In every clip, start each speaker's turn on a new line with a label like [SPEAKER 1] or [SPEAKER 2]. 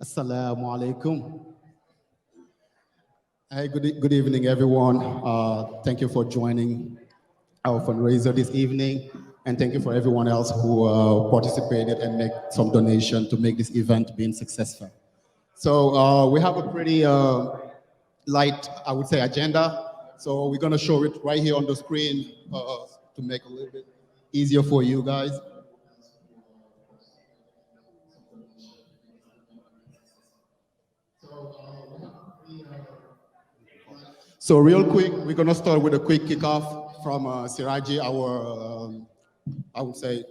[SPEAKER 1] Assalamu alaikum. Hi, good evening, everyone. Thank you for joining our fundraiser this evening, and thank you for everyone else who participated and make some donation to make this event being successful. So we have a pretty light, I would say, agenda. So we're gonna show it right here on the screen to make it a little bit easier for you guys. So real quick, we're gonna start with a quick kickoff from Siraji, our, I would say,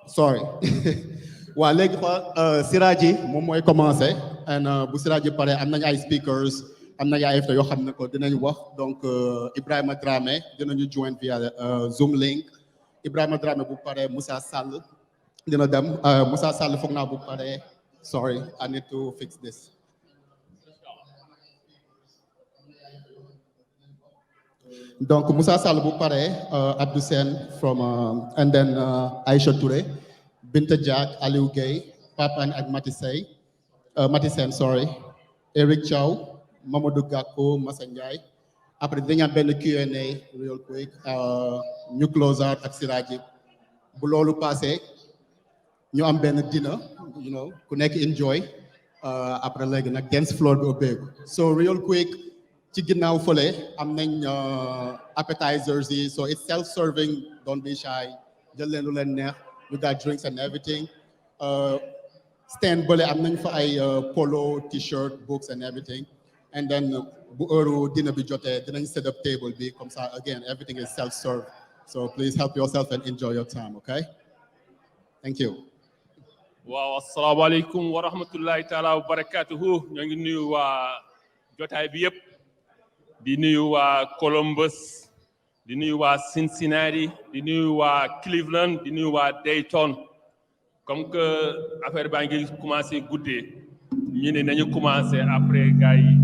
[SPEAKER 1] sorry. Well, léegi Siraji moom mooy commencé and bu Siraji pare am nañ ay speakers am nañ ay invité yoo xam ne ko dinañ wax donc Ibrahima Dramé dinañu join via Zoom link Ibrahima Dramé bu pare Moussa Sall dina dem Moussa Sall foog naa bu pare sorry I need to fix this. Donc Moussa Sall bu pare Abdou Sen from and then Aïcha Touré Binta Diak, Aliou Gueye, Papan ak Mati Sen, sorry, Eric Chow, Mamadou Gakko, Massa Ndiaye. Après dañu am benn Q&A real quick ñu close out ak Siraji. Bu loolu passé ñu am benn dinner, you know, ku nekk enjoy. Après léegi nag dance floor bi ubbeeku. So real quick ci ginnaaw fële am nañ appetizers yi, so it's self-serving, don't be shy. Jël leen lu leen neex. We got drinks and everything. Stand bële am nañ fa ay polo, t-shirt, books and everything. And then bu heure dina bi jotee dinañ set up table bi comme ça again everything is self-serve. So please help yourself and enjoy your time, okay? Thank you.
[SPEAKER 2] Waaw assalaamu aleykum wa rahmatullahi taala wa barakatuhu. Ñoo ngi nuyu waa jotaay bi yëpp di nuyu waa Columbus di nuyu waa Cincinnati di nuyu waa Cleveland di nuyu waa Dayton comme que affaire baa ngi commencé guddee ñu ne nañu commencé après gars yi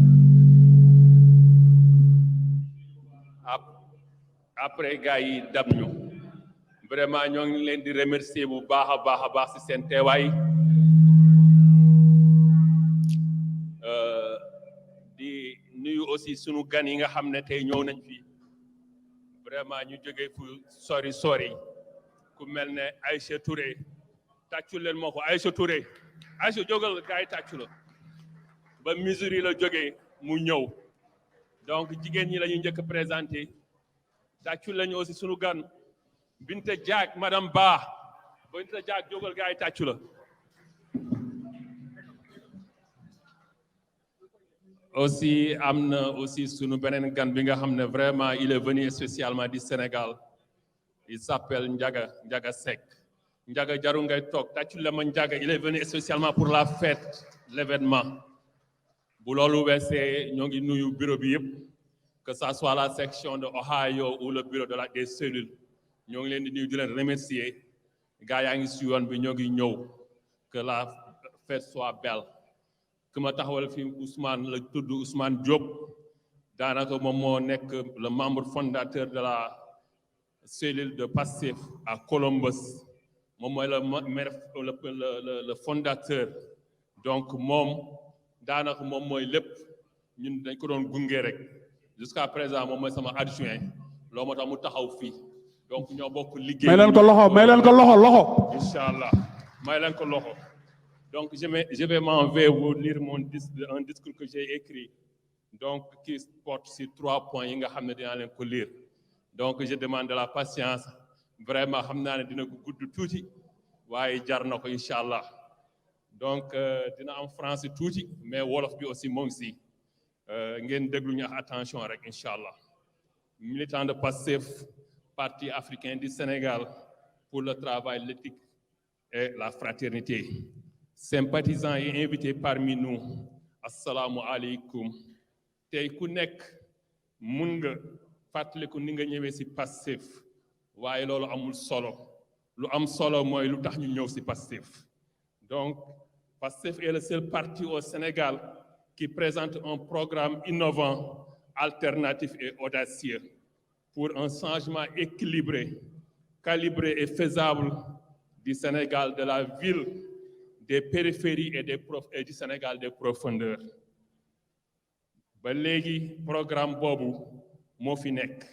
[SPEAKER 2] après gars yi dab ñu vraiment ñoo ngi leen di remercier bu baax a baax ci seen teewaay di nuyu aussi sunu gan yi nga xam ne tey ñëw nañ fi vraiment ñu jógee fu sori ku mel ne Aïcha Touré tàccu leen moo ko Aïcha Touré Aïcha jógal gars yi tàccu la ba Missouri la jógee mu ñëw donc jigéen ñi la ñu njëkk présenté tàccu lañu aussi sunu gan Binta Diak madame Ba Binta Diak jógal gars yi tàccu la aussi am na aussi sunu beneen gan bi nga xam ne vraiment il est venu spécialement du Sénégal il s'appelle Ndiaga Seck Ndiaga jaru ngay toog tàccu la ma Ndiaga il est venu spécialement pour la fête l'événement bu loolu weesee ñoo ngi nuyu bureau bi yëpp que ça soit la section de Ohio ou le bureau de des cellules ñoo ngi leen di nuyu di leen remercier gars yaa ngi si yoon bi ñoo ngi ñëw que la fête soit belle. Que ma taxawal fi Ousmane la tudd Ousmane Diop daanaka moom moo nekk le membre fondateur de la cellule de Pastef à Columbus moom mooy le fondateur donc moom daanaka moom mooy lépp ñun dañ ko doon gunge rek jusqu'à présent moom mooy sama adjoint loo moo tax mu taxaw fii donc ñoo bokk liggéey.
[SPEAKER 3] may leen ko loxo.
[SPEAKER 2] Inch'Allah may leen ko loxo. Donc, je vais m'en vous lire un discours que j'ai écrit, donc qui porte sur 3 points. Lire. Donc, je demande de la patience. Vraiment, je sais que je vais tout, Inch'Allah. Donc, dina en français tout, mais Wolof bi aussi mon si. Ngeen déglu ñu attention rek Inch'Allah. Militant de Pastef, Parti africain du Sénégal pour le travail, l'éthique et la fraternité. Sympathisants et invités parmi nous, assalamu alaikum. Tey ku nekk mun nga fàttaliku ni nga ñëwee ci Pastef waaye loolu amul solo lu am solo mooy lu tax ñu ñëw ci Pastef. Donc Pastef est le seul parti au Sénégal qui présente un programme innovant, alternatif et audacieux pour un changement équilibré, calibré et faisable du Sénégal, de la ville des périphéries et du Sénégal des profondeurs. Ba léegi programme boobu moo fi nekk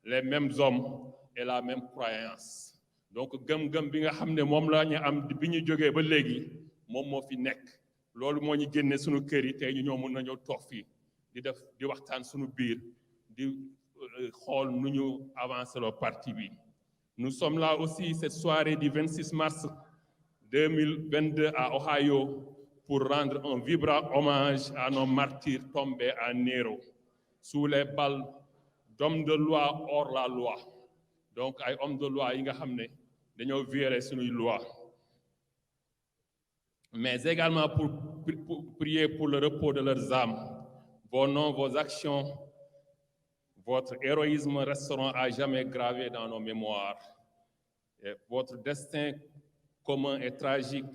[SPEAKER 2] les mêmes hommes et la même croyance donc gëm-gëm bi nga xam ne moom la ñu am bi ñu jógee ba léegi moom moo fi nekk loolu moo ñu génne suñu kër yi tey ñu ñoo mën nañoo toog fii di waxtaan suñu biir di xool nu ñu avancer le parti bi. Nous sommes là aussi cette soirée du 26 mars 2022 à Ohio pour rendre un vibrant hommage à nos martyrs tombés à Nero sous les balles d'hommes de loi hors la loi. Donc ay hommes de loi yi nga xam ne dañoo violer suñuy loi. Mais également pour prier pour le repos de leurs âmes. Vos noms, vos actions, votre héroïsme resteront à jamais gravés dans nos mémoires. Et votre destin commun et tragique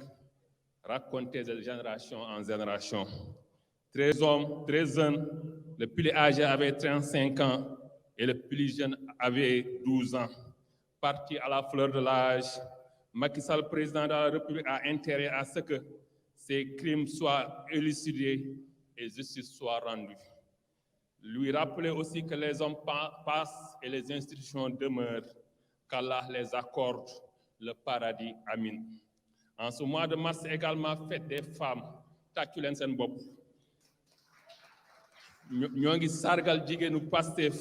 [SPEAKER 2] raconté de génération en génération. 13 hommes, 13 jeunes, le plus âgé avait 35 ans et le plus jeune avait 12 ans. Partis à la fleur de l'âge, Macky Sall, président de la République, a intérêt à ce que ces crimes soient élucidés et justice soit rendue. Lui rappeler aussi que les hommes passent et les institutions demeurent, qu'Allah les accorde le paradis. Amin. En ce mois de mars également, fête des femmes. Tàccu leen seen bopp. Ñoo ngi sargal jigéenu Pastef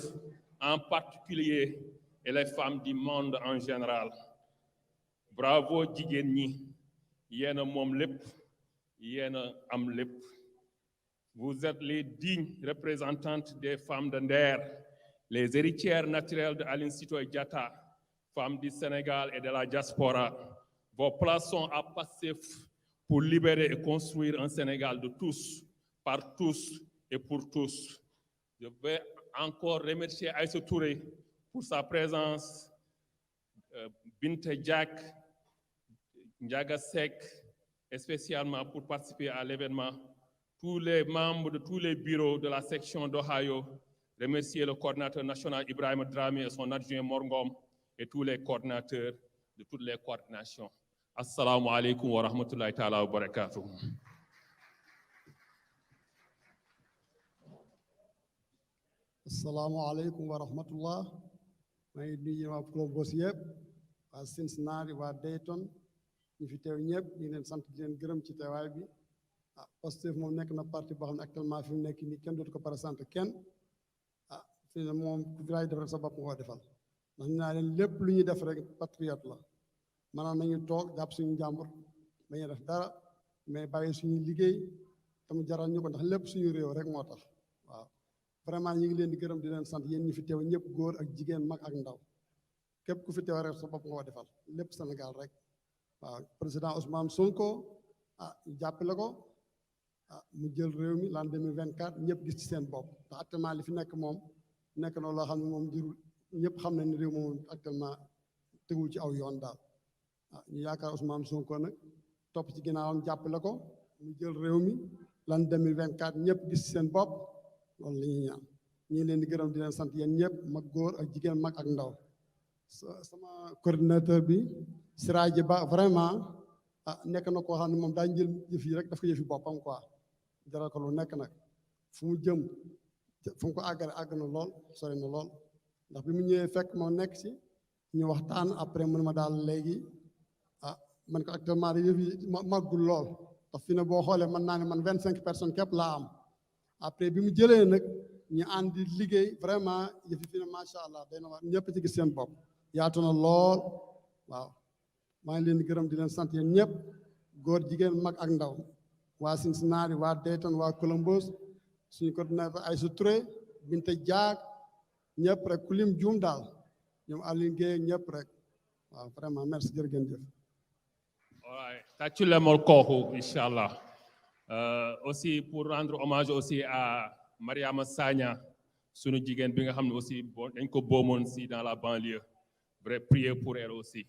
[SPEAKER 2] en particulier et les femmes du monde en général. Bravo jigéen ñi, yéen a moom lépp, yéen a am lépp. Vous êtes les dignes représentantes des femmes de Nder, les héritières naturelles de Aline Sitoé Diatta, femmes du Sénégal et de la diaspora. Vos plans sont à Pastef pour libérer et construire un Sénégal de tous, par tous et pour tous. Je vais encore remercier Aïssa Touré pour sa présence, Binta Diak, Ndiaga Seck, spécialement pour participer à l'événement. Tous les membres de tous les bureaux de la section d'Ohio, remercier le coordinateur national Ibrahima Dramé et son adjoint Morgom et tous les coordinateurs de toutes les coordinations. Assalamu alaikum wa rahmatullahi ta'ala wa barakatuh.
[SPEAKER 4] Assalamu alaikum wa rahmatullah. maa ngi nuyu waa Columbus yëpp waa Cincinnati waa Dayton ñu fi teew ñëpp ñu ngi leen sant di leen gërëm ci teewaay bi. Pastef moom nekk na parti boo xam ne actuellement fi mu nekk nii kenn dootu ko présenté kenn fi ne moom ku fi laay def rek sa bopp nga ko defal ndax ñu naa leen lépp lu ñuy def rek patriote la maanaam nañu toog jàpp suñu njàmbur bañu def dara mais bàyyi suñu liggéey tam jaral ñu ko ndax lépp suñu réew rek moo tax waaw vraiment ñu ngi leen di gërëm di leen sant yéen ñi fi teew ñëpp góor ak jigéen mag ak ndaw képp ku fi teew rek sa bopp nga ko defal lépp Sénégal rek waaw président Ousmane Sonko ñu jàppale ko mu jël réew mi l'an 2024 ñëpp gis ci seen bopp ndax actuellement li fi nekk moom nekk na loo xam ne moom jurul ñëpp xam nañ ne réew moom actuellement tegul ci aw yoon daal ñu yaakaar Ousmane Sonko nag topp ci ginnaawam jàppale ko mu jël réew mi l'an 2024 ñëpp gis ci seen bopp loolu la ñuy ñaan ñu ngi leen di gërëm di leen sant yéen ñëpp mag góor ak jigéen mag ak ndaw sama coordinateur bi Siraji Ba vraiment nekk na koo xam ne moom daañu jël yëf yi rek daf ko yëfi boppam quoi jaral ko lu nekk nag fu mu jëm fu mu ko àggale àgg na lool sori na lool ndax bi mu ñëwee fekk moo nekk ci ñu waxtaan après mu ne ma daal léegi man ko actuellement yëf yi màggul lool ndax fi ne boo xoolee mën naa ne man 25 personnes képp laa am après bi mu jëlee nag ñu àndi liggéey vraiment yëf yi fi ne macha allah day na wax ñëpp ci gis seen bopp yaatu na lool waaw maa ngi leen di gërëm di leen sant yéen ñëpp góor jigéen mag ak ndaw waa Cincinnati waa Dayton waa Columbus suñu coordinateur Aïssa Touré Binta Diak ñëpp rek ku lim juum daal ñoom Aline Gueye ñëpp rek waaw vraiment merci jërëjëf.
[SPEAKER 2] Ouais, tàccu leen ma kooku inchallah. Aussi pour rendre hommage aussi à Mariama Sagna sunu jigéen bi nga xam ne aussi dañ ko boomoon si dans la banlieue vrai prier pour elle aussi.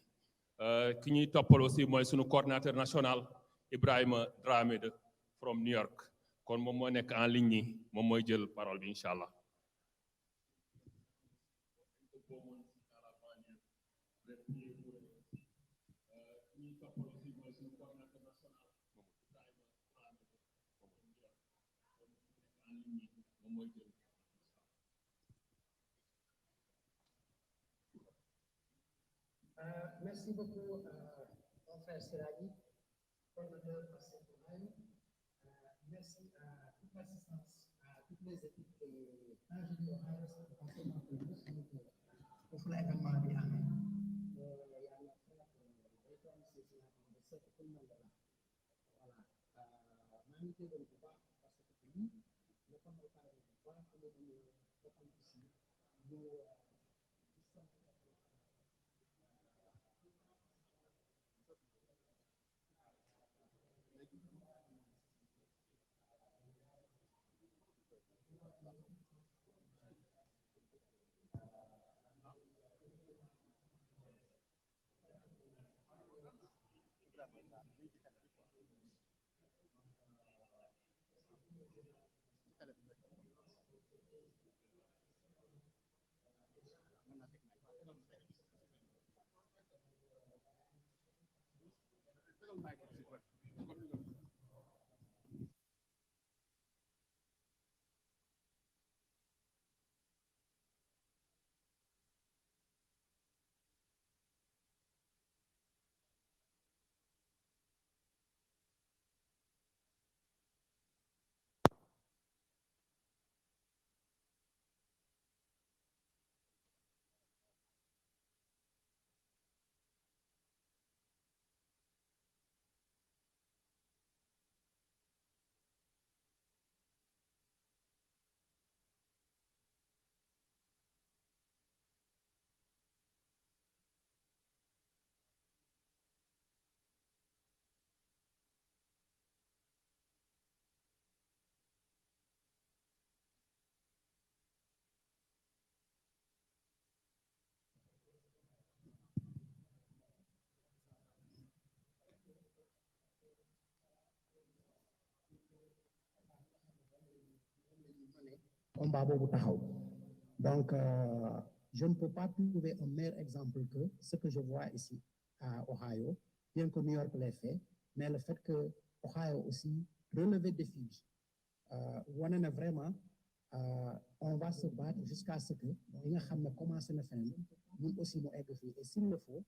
[SPEAKER 2] Ki ñuy toppal aussi mooy sunu coordinateur national Ibrahima Dramé de from New York kon moom moo nekk en ligne nii moom mooy jël parole bi incha allah.
[SPEAKER 5] Merci beaucoup, mon frère Siragi, coordonnateur Pastef Ohio. Merci à toute l'assistance, à toutes les équipes de l'ingénieur Ohio, pour l'événement bien. Il y a notre frère Dayton, c'est tout le monde là. Voilà. Maa ngi jégalu bu baax parce que lii le temps de parler bu baax pour ñu defal aussi ñu combat boobu taxaw. Donc, je ne peux pas trouver un meilleur exemple que ce que je vois ici à Ohio, bien que New York l'ait fait, mais le fait que Ohio aussi relevé le défi, wane na vraiment, on va se battre jusqu'à ce que li nga xam ne commencé na fenn ñun aussi mu egg fii et s'il le faut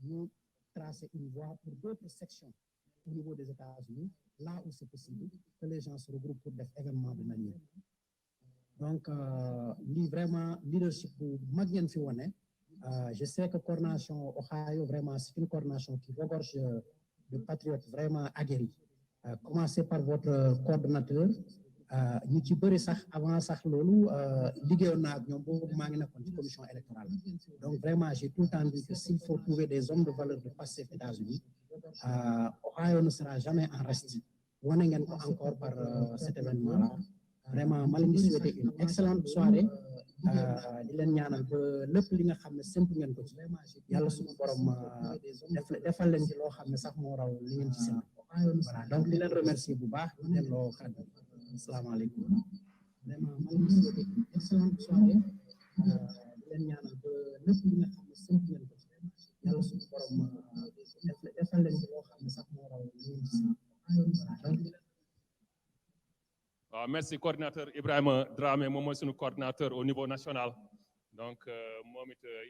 [SPEAKER 5] ñu tracer une voie pour d'autres sections au niveau des États-Unis, là où c'est possible, que les gens se regroupent pour des événements de manière. Donc, lii vraiment leadership bu mag ngeen fi wane. Je sais que coordination Ohio, vraiment, c'est une coordination qui regorge de patriotes vraiment aguerris. Commencez par votre coordonnateur. Ñu ci bëri sax avant sax loolu liggéeyoon naa ak ñoom boobu maa ngi nekkoon ci commission électorale. Donc, vraiment, j'ai tout le temps dit que s'il faut trouver des hommes de valeur de Pastef aux États-Unis, Ohio ne sera jamais en reste. Wane ngeen ko encore par cet événement-là. Vraiment, ma leen di souhaiter une excellente soirée. Di leen ñaanal ba lépp li nga xam ne séntu ngeen ko ci yàlla suñu borom defal leen ci loo xam ne sax moo raw li ngeen ci séntu. Voilà, donc di leen remercier bu baax di leen loo kàddu. Asalaamaaleykum. Vraiment, ma leen di souhaiter une excellente soirée. Di leen ñaanal ba lépp li nga xam ne séntu ngeen ko ci yàlla suñu borom defal leen ci loo xam ne sax moo raw li ngeen ci séntu. Voilà, donc
[SPEAKER 2] merci coordinateur Ibrahima Dramé, moom mooy suñu coordinateur au niveau national. Donc,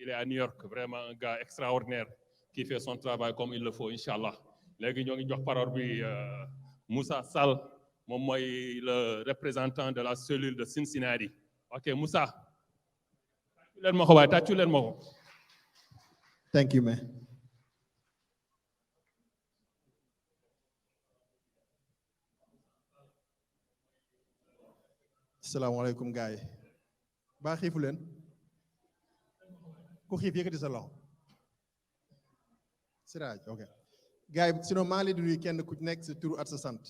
[SPEAKER 2] il est à New York, vraiment un gars extraordinaire qui fait son travail comme il le faut, Inch'Allah. Léegi ñoo ngi jox parole bi Moussa Sall, moom mooy le représentant de la cellule de Cincinnati. Ok, Moussa. Tàccu leen ma ko waaye tàccu leen ma ko.
[SPEAKER 1] Thank you, man.
[SPEAKER 6] Salaamaaleykum gars yi baa xiifu leen ku xiif yëkkati sa loxo Siraj ok gars yi sinon maa ngi leen di nuyu kenn ku nekk sa tur at sa sant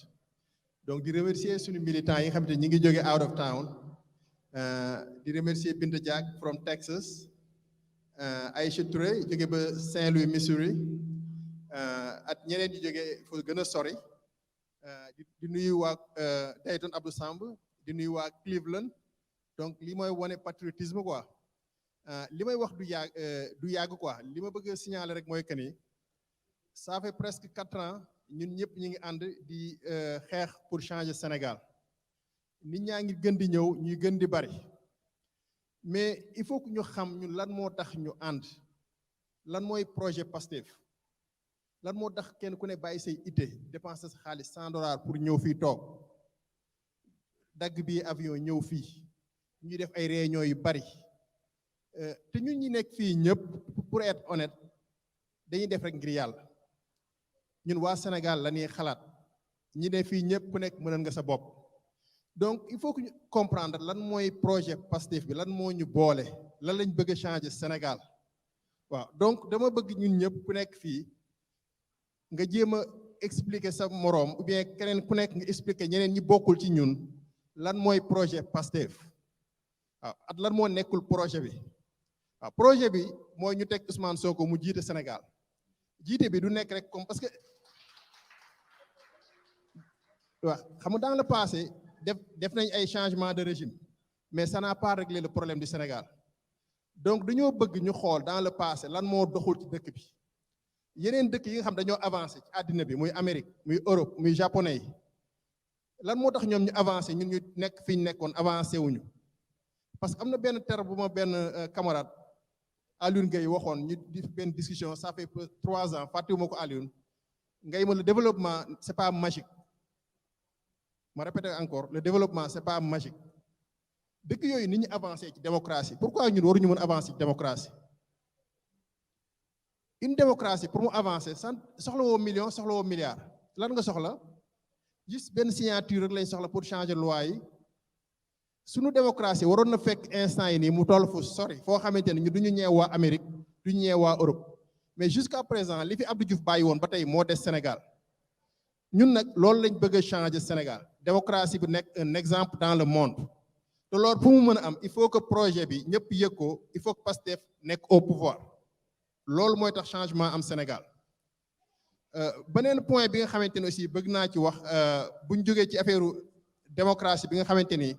[SPEAKER 6] donc di remercier suñu militants yi nga xam ne ñi ngi jóge out of town di remercier Binta Diak from Texas Aïcha Touré jóge ba Saint-Louis Missouri at ñeneen di jóge fu gën a sori di nuyu waa Dayton Abdou Samb di nuyu waa Cleveland donc li mooy wane patriotisme quoi li may wax du yàgg quoi li ma bëgg a signaler rek mooy que ni ça fait presque 4 ans ñun ñëpp ñu ngi ànd di xeex pour changer Sénégal nit ñaa ngi gën di ñëw ñuy gën di bari mais il faut que ñu xam ñun lan moo tax ñu ànd lan mooy projet Pastef lan moo tax kenn ku ne bàyyi say ité dépenser sa xaalis $100 pour ñëw fii toog dagg bi avion ñëw fii ñuy def ay réunion yu bari te ñun ñi nekk fii ñëpp pour être honnête dañuy def rek ngir yàlla ñun waa Sénégal la ñuy xalaat ñi ne fii ñëpp ku nekk mënal nga sa bopp donc il faut que ñu comprendre lan mooy projet Pastef bi lan moo ñu boole lan lañ bëgg a changer Sénégal waaw donc dama bëgg ñun ñëpp ku nekk fii nga jéem a expliquer sa moroom ou bien keneen ku nekk nga expliquer ñeneen ñi bokkul ci ñun lan mooy projet Pastef waaw at lan moo nekkul projet bi waaw projet bi mooy ñu teg Ousmane Sonko mu jiite Sénégal jiite bi du nekk rek comme parce que waaw xam nga dans le passé def nañ ay changement de régime mais ça n'a pas réglé le problème du Sénégal donc dañoo bëgg ñu xool dans le passé lan moo doxul ci dëkk bi yeneen dëkk yi nga xam dañoo avancé ci àddina bi muy Amérique muy Europe muy japonais yi lan moo tax ñoom ñu avancé ñun ñu nekk fi ñu nekkoon avancé wuñu parce que am na benn terme bu ma benn camarade Alioune Gueye waxoon ñu di benn discussion ça fait 3 ans fàttewuma ko Alioune ngay ma le développement c'est pas magique ma répète encore le développement c'est pas magique dëkk yooyu ni ñu avancé ci démocratie pourquoi ñun waruñu mën avancer ci démocratie une démocratie pour mu avancer sant soxla woo million soxla woo milliard lan nga soxla juste benn signature rek lañ soxla pour changer loi yi suñu démocratie waroon na fekk instant yi nii mu toll fu sori foo xamante ne ñu du ñu ñeew waa Amérique du ñu ñeew waa Europe mais jusqu'à présent li fi Abdou Diouf bàyyi woon ba tey moo des Sénégal ñun nag loolu lañ bëgg a changer Sénégal démocratie bi nekk un exemple dans le monde te loolu pour mu mën a am il faut que projet bi ñëpp yëg ko il faut que Pastef nekk au pouvoir loolu mooy tax changement am Sénégal beneen point bi nga xamante ne aussi bëgg naa ci wax bu ñu jógee ci affaire démocratie bi nga xamante ni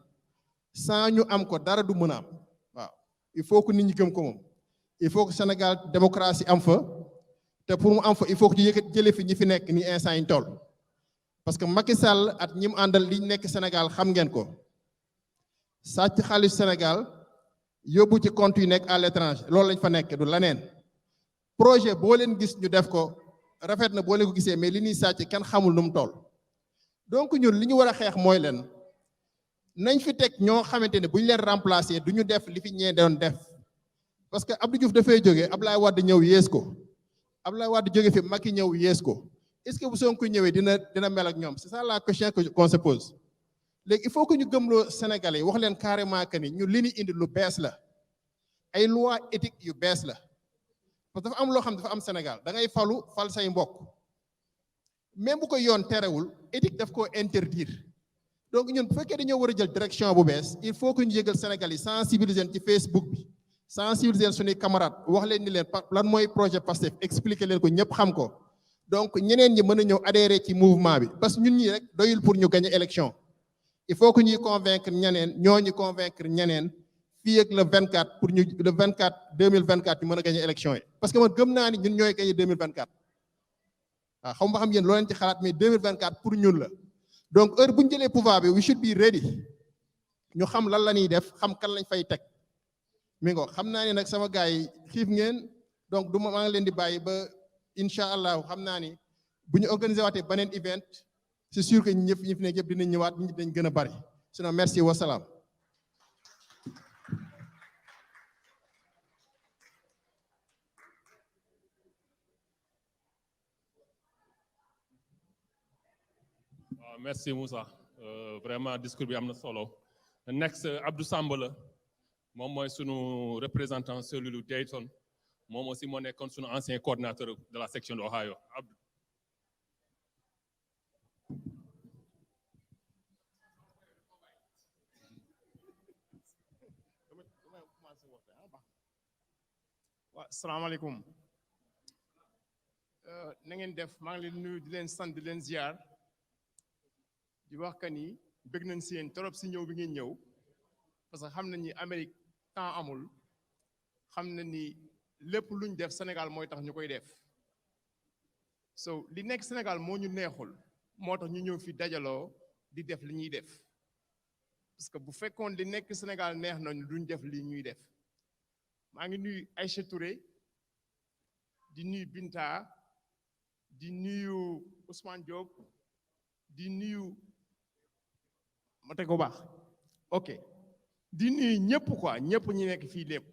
[SPEAKER 6] sans ñu am ko dara du mën a am waaw il faut que nit ñi gëm ko moom il faut que Sénégal démocratie am fa te pour mu am fa il faut que ñu yëkkat jële fi ñi fi nekk ni instant yi toll parce que Macky Sall at ñi mu àndal li nekk Sénégal xam ngeen ko sàcc xaalis Sénégal yóbbu ci compte yu nekk à l'étranger loolu lañ fa nekk du laneen projet boo leen gis ñu def ko rafet na boo leen ko gisee mais li ñuy sàcc kenn xamul nu mu toll donc ñun li ñu war a xeex mooy leen nañ fi teg ñoo xamante ne bu ñu leen remplacer du ñu def li fi ñee doon def parce que Abdou Diouf dafay jógee Abdoulaye Wade ñëw yées ko Abdoulaye Wade jóge fi Macky ñëw yées ko est-ce que bu Sonko ñëwee dina mel ak ñoom c'est ça la question qu'on se pose léegi il faut que ñu gëmloo Sénégalais yi wax leen carrément que ni ñu li ñu indi lu bees la ay loi éthique yu bees la parce que dafa am loo xam dafa am Sénégal da ngay fal say mbokk même bu ko yoon terewul éthique daf koo interdire donc ñun bu fekkee dañoo war a jël direction bu bees il faut que ñu yëgal Sénégal yi sensibiliser ci Facebook bi sensibiliser suñuy camarades wax leen ni leen lan mooy projet Pastef expliquer leen ko ñëpp xam ko donc ñeneen ñi mën a ñëw adhérer ci mouvement bi parce que ñun ñi rek doyul pour ñu gagner élection il faut que ñuy convaincre ñeneen ñooñu convaincre ñeneen fii ak le 24 pour ñu le 24 2024 ñu mën a gagner élection yi parce que man gëm naa ni ñun ñooy gagner 2024 waaw xam nga xam yéen loo leen ci xalaat mais 2024 pour ñun la donc heure bu ñu jëlee pouvoir bi we should be ready ñu xam lan la ñuy def xam kan lañ fay teg mi ngo xam naa ne nag sama gars yi xiif ngeen donc du ma maa ngi leen di bàyyi ba incha allah xam naa ni bu ñu organiser waatee beneen event c'est sûr que ñi fi nekk yëpp dinañ ñëwaat ñi dañ gën a bari sinon merci wasalaam.
[SPEAKER 2] Merci Moussa vraiment discours bi am na solo next Abdou Samba la moom mooy sunu représentant cellule Dayton moom aussi moo nekkoon sunu ancien coordinateur de la section de Ohio Abdou.
[SPEAKER 7] waaw asalaamaaleykum na ngeen def maa ngi leen nuyu di leen sant di leen ziar di wax que ni bëgg nañ si yéen trop si ñëw bi ngeen ñëw parce que xam nañ ni Amérique temps amul xam na ni lépp luñ def Sénégal mooy tax ñu koy def so li nekk Sénégal moo ñu neexul moo tax ñu ñëw fi dajaloo di def li ñuy def parce que bu fekkoon li nekk Sénégal neex nañu duñ def lii ñuy def maa ngi nuyu Aïcha Touré di nuyu Binta di nuyu Ousmane Diop di nuyu ma teg ko baax ok di nuyu ñëpp quoi ñëpp ñi nekk fii lépp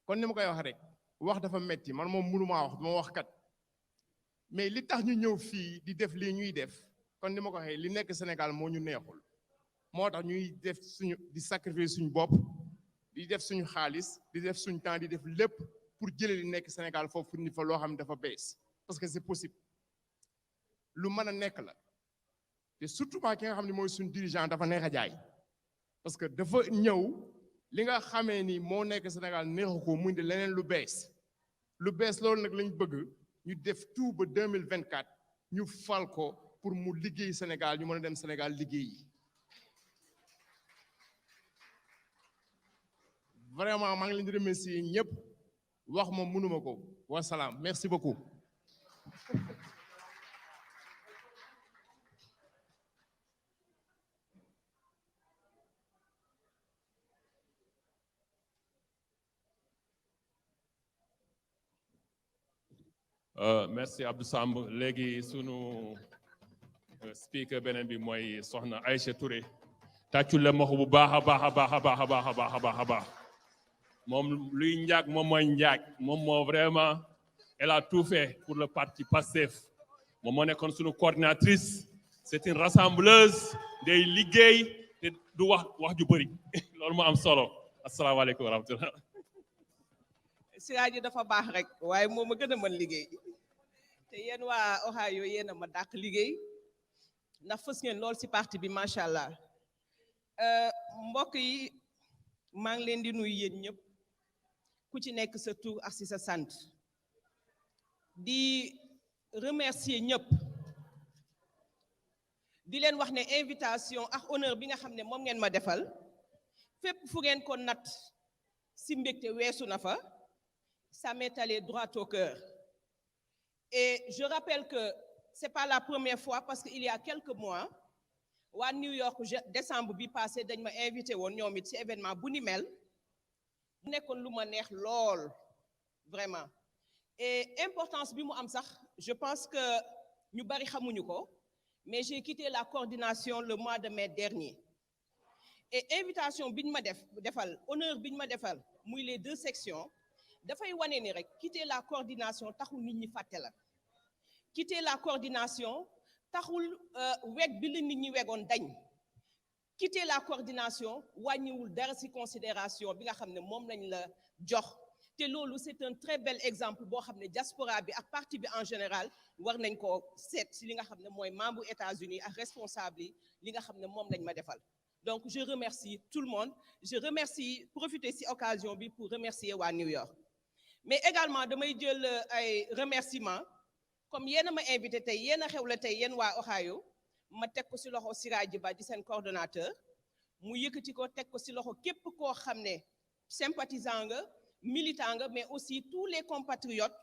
[SPEAKER 7] kon ni ma koy wax rek wax dafa metti man moom mënumaa wax duma wax kat mais li tax ñu ñëw fii di def lii ñuy def kon ni ma ko waxee li nekk Sénégal moo ñu neexul moo tax ñuy def suñu di sacrifier suñu bopp di def suñu xaalis di def suñu temps di def lépp pour jëlee li nekk Sénégal foofu ni fa loo xam ne dafa bees parce que c'est possible lu mën a nekk la te surtout ki nga xam ne mooy suñu dirigeant dafa neex a jaay parce que dafa ñëw li nga xamee ni moo nekk Sénégal neexu ko mu indi leneen lu bees loolu nag lañ bëgg ñu def tout ba 2024 ñu fal ko pour mu liggéey Sénégal ñu mën a dem Sénégal liggéey vraiment maa ngi leen di remercier ñëpp wax ma mënuma ko wasalaam merci beaucoup.
[SPEAKER 2] Merci Abdou Samb léegi sunu speaker beneen bi mooy soxna Aïcha Touré tàccul la ma ko bu baax a baax a baax a baax a baax a baax a baax a baax moom luy njaag moom mooy njaag moom moo vraiment elle a tout fait pour le parti Pastef moom moo nekkoon sunu coordinatrice c'est une rassembleuse day liggéey te du wax ju bëri loolu moo am solo asalaamaaleykum wa rahmatullah
[SPEAKER 8] Siraaji dafa baax rek waaye moom ma gën a mën liggéey te yéen waa Ohio yéen a ma dàq liggéey ndax fës ngeen lool ci parti bi macha allah mbokk yi maa ngi leen di nuyu yéen ñëpp ku ci nekk sa tur ak ci sa sant di remercier ñëpp di leen wax ne invitation ak honneur bi nga xam ne moom ngeen ma defal fépp fu ngeen ko nat ci mbégte weesu na fa. Ça m'est allé droit au cœur. Et je rappelle que ce n'est pas la première fois parce qu'il y a quelques mois, à New York, décembre bi passé, dañ ma invité woon ñoom it ci événement bu ni mel bu nekkoon lu ma neex lool vraiment. Et importance bi mu am sax, je pense que ñu bari xamuñu ko, mais j'ai quitté la coordination le mois de mai dernier. Et invitation bi ñu ma defal, honneur bi ñu ma defal, muy les deux sections. Dafay wane ni rek quitter la coordination taxul nit ñi fàtte la quitter la coordination taxul weg bi la nit ñi wegoon dañ quitter la coordination wàññiwul dara ci considération bi nga xam ne moom lañ la jox te loolu c'est un très bel exemple boo xam ne diaspora bi ak parti bi en général war nañ ko seet ci li nga xam ne mooy membre États-Unis ak responsable yi li nga xam ne moom lañ ma defal. Donc je remercie tout le monde je remercie profiter ci occasion bi pour remercier waa New York. Mais également damay jël ay remerciements comme yéen a ma invité tey yéen a xewle tey yéen waa Ohio ma teg ko ci loxo Siraaji Ba di seen coordonnateur mu yëkkati ko teg ko ci loxo képp koo xam ne sympathisant nga militant nga mais aussi tous les compatriotes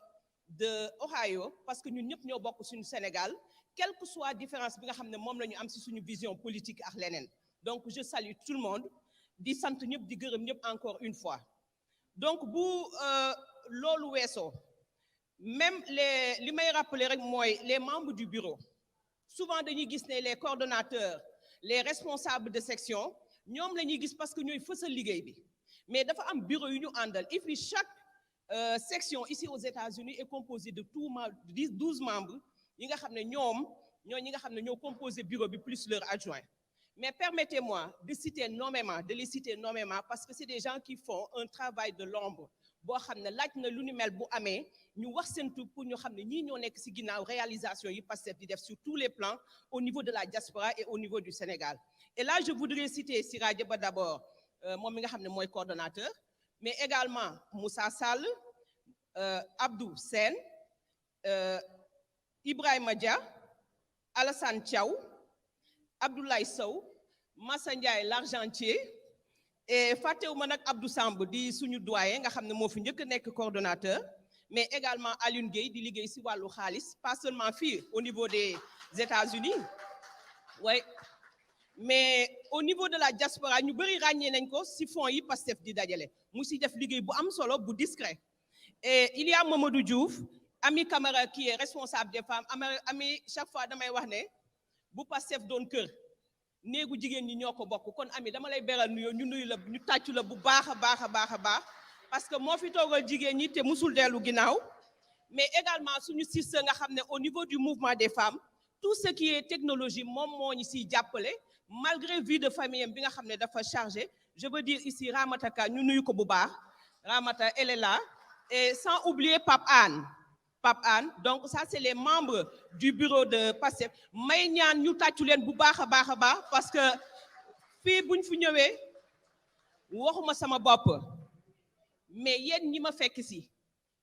[SPEAKER 8] de Ohio parce que ñun ñëpp ñoo bokk suñu Sénégal quelle que soit différence bi nga xam ne moom la ñu am ci suñu vision politique ak leneen donc je salue tout le monde di sant ñëpp di gërëm ñëpp encore une fois donc bu loolu weesoo même li may rappeler rek mooy les membres du bureau souvent dañuy gis ne les coordonnateurs les responsables de section ñoom la ñuy gis parce que ñooy fësal liggéey bi mais dafa am bureau yu ñu àndal et puis chaque section ici aux États-Unis est composée de 12 membres yi nga xam ne ñi nga xam ne ñoo composé bureau bi plus leur adjoint mais permettez-moi de les citer nommément parce que c'est des gens qui font un travail de l'ombre boo xam ne laaj na lu ni mel bu amee ñu wax seen tur pour ñu xam ne ñii ñoo nekk ci ginnaaw réalisation yi Pastef di def sur tous les plans au niveau de la diaspora et au niveau du Sénégal et là je voudrais citer Siraaji Ba d'abord moom mi nga xam ne mooy coordonnateur mais également Moussa Sall Abdou Sène Ibrahima Dia Alassane Thiaw Abdoulaye Sow Massa Ndiaye l'argentier et fàttewuma nag Abdou Samb di suñu doyen nga xam ne moo fi njëkk a nekk coordonnateur mais également Alioune Gueye di liggéey ci wàllu xaalis pas seulement fii au niveau des États-Unis ouais mais au niveau de la diaspora ñu bëri ràññee nañ ko si fonds yi Pastef di dajale mu si def liggéey bu am solo bu discret. Et il y a Mamadou Diouf, Ami Camara qui est responsable des femmes. Ami chaque fois damay wax ne bu Pastef doon kër néegu jigéen ñi ñoo ko bokk kon Ami dama lay beral nuyoo ñu nuyu la ñu tàccu la bu baax a baax a baax a baax parce que moo fi toogal jigéen ñi te musul dellu ginnaaw. Mais également suñu sister nga xam ne au niveau du mouvement des femmes tout ce qui est technologie moom moo ñu siy jàppale malgré vie de famille bi nga xam ne dafa chargé. Je veux dire ici Ramata Ka ñu nuyu ko bu baax Ramata elle est là. Et sans oublier Pape Anne. Pape Anne, donc ça c'est les membres du bureau de Pastef may ñaan ñu tàccu leen bu baax a baax a baax parce que fii buñ fi ñëwee waxuma sama bopp mais yéen ñi ma fekk si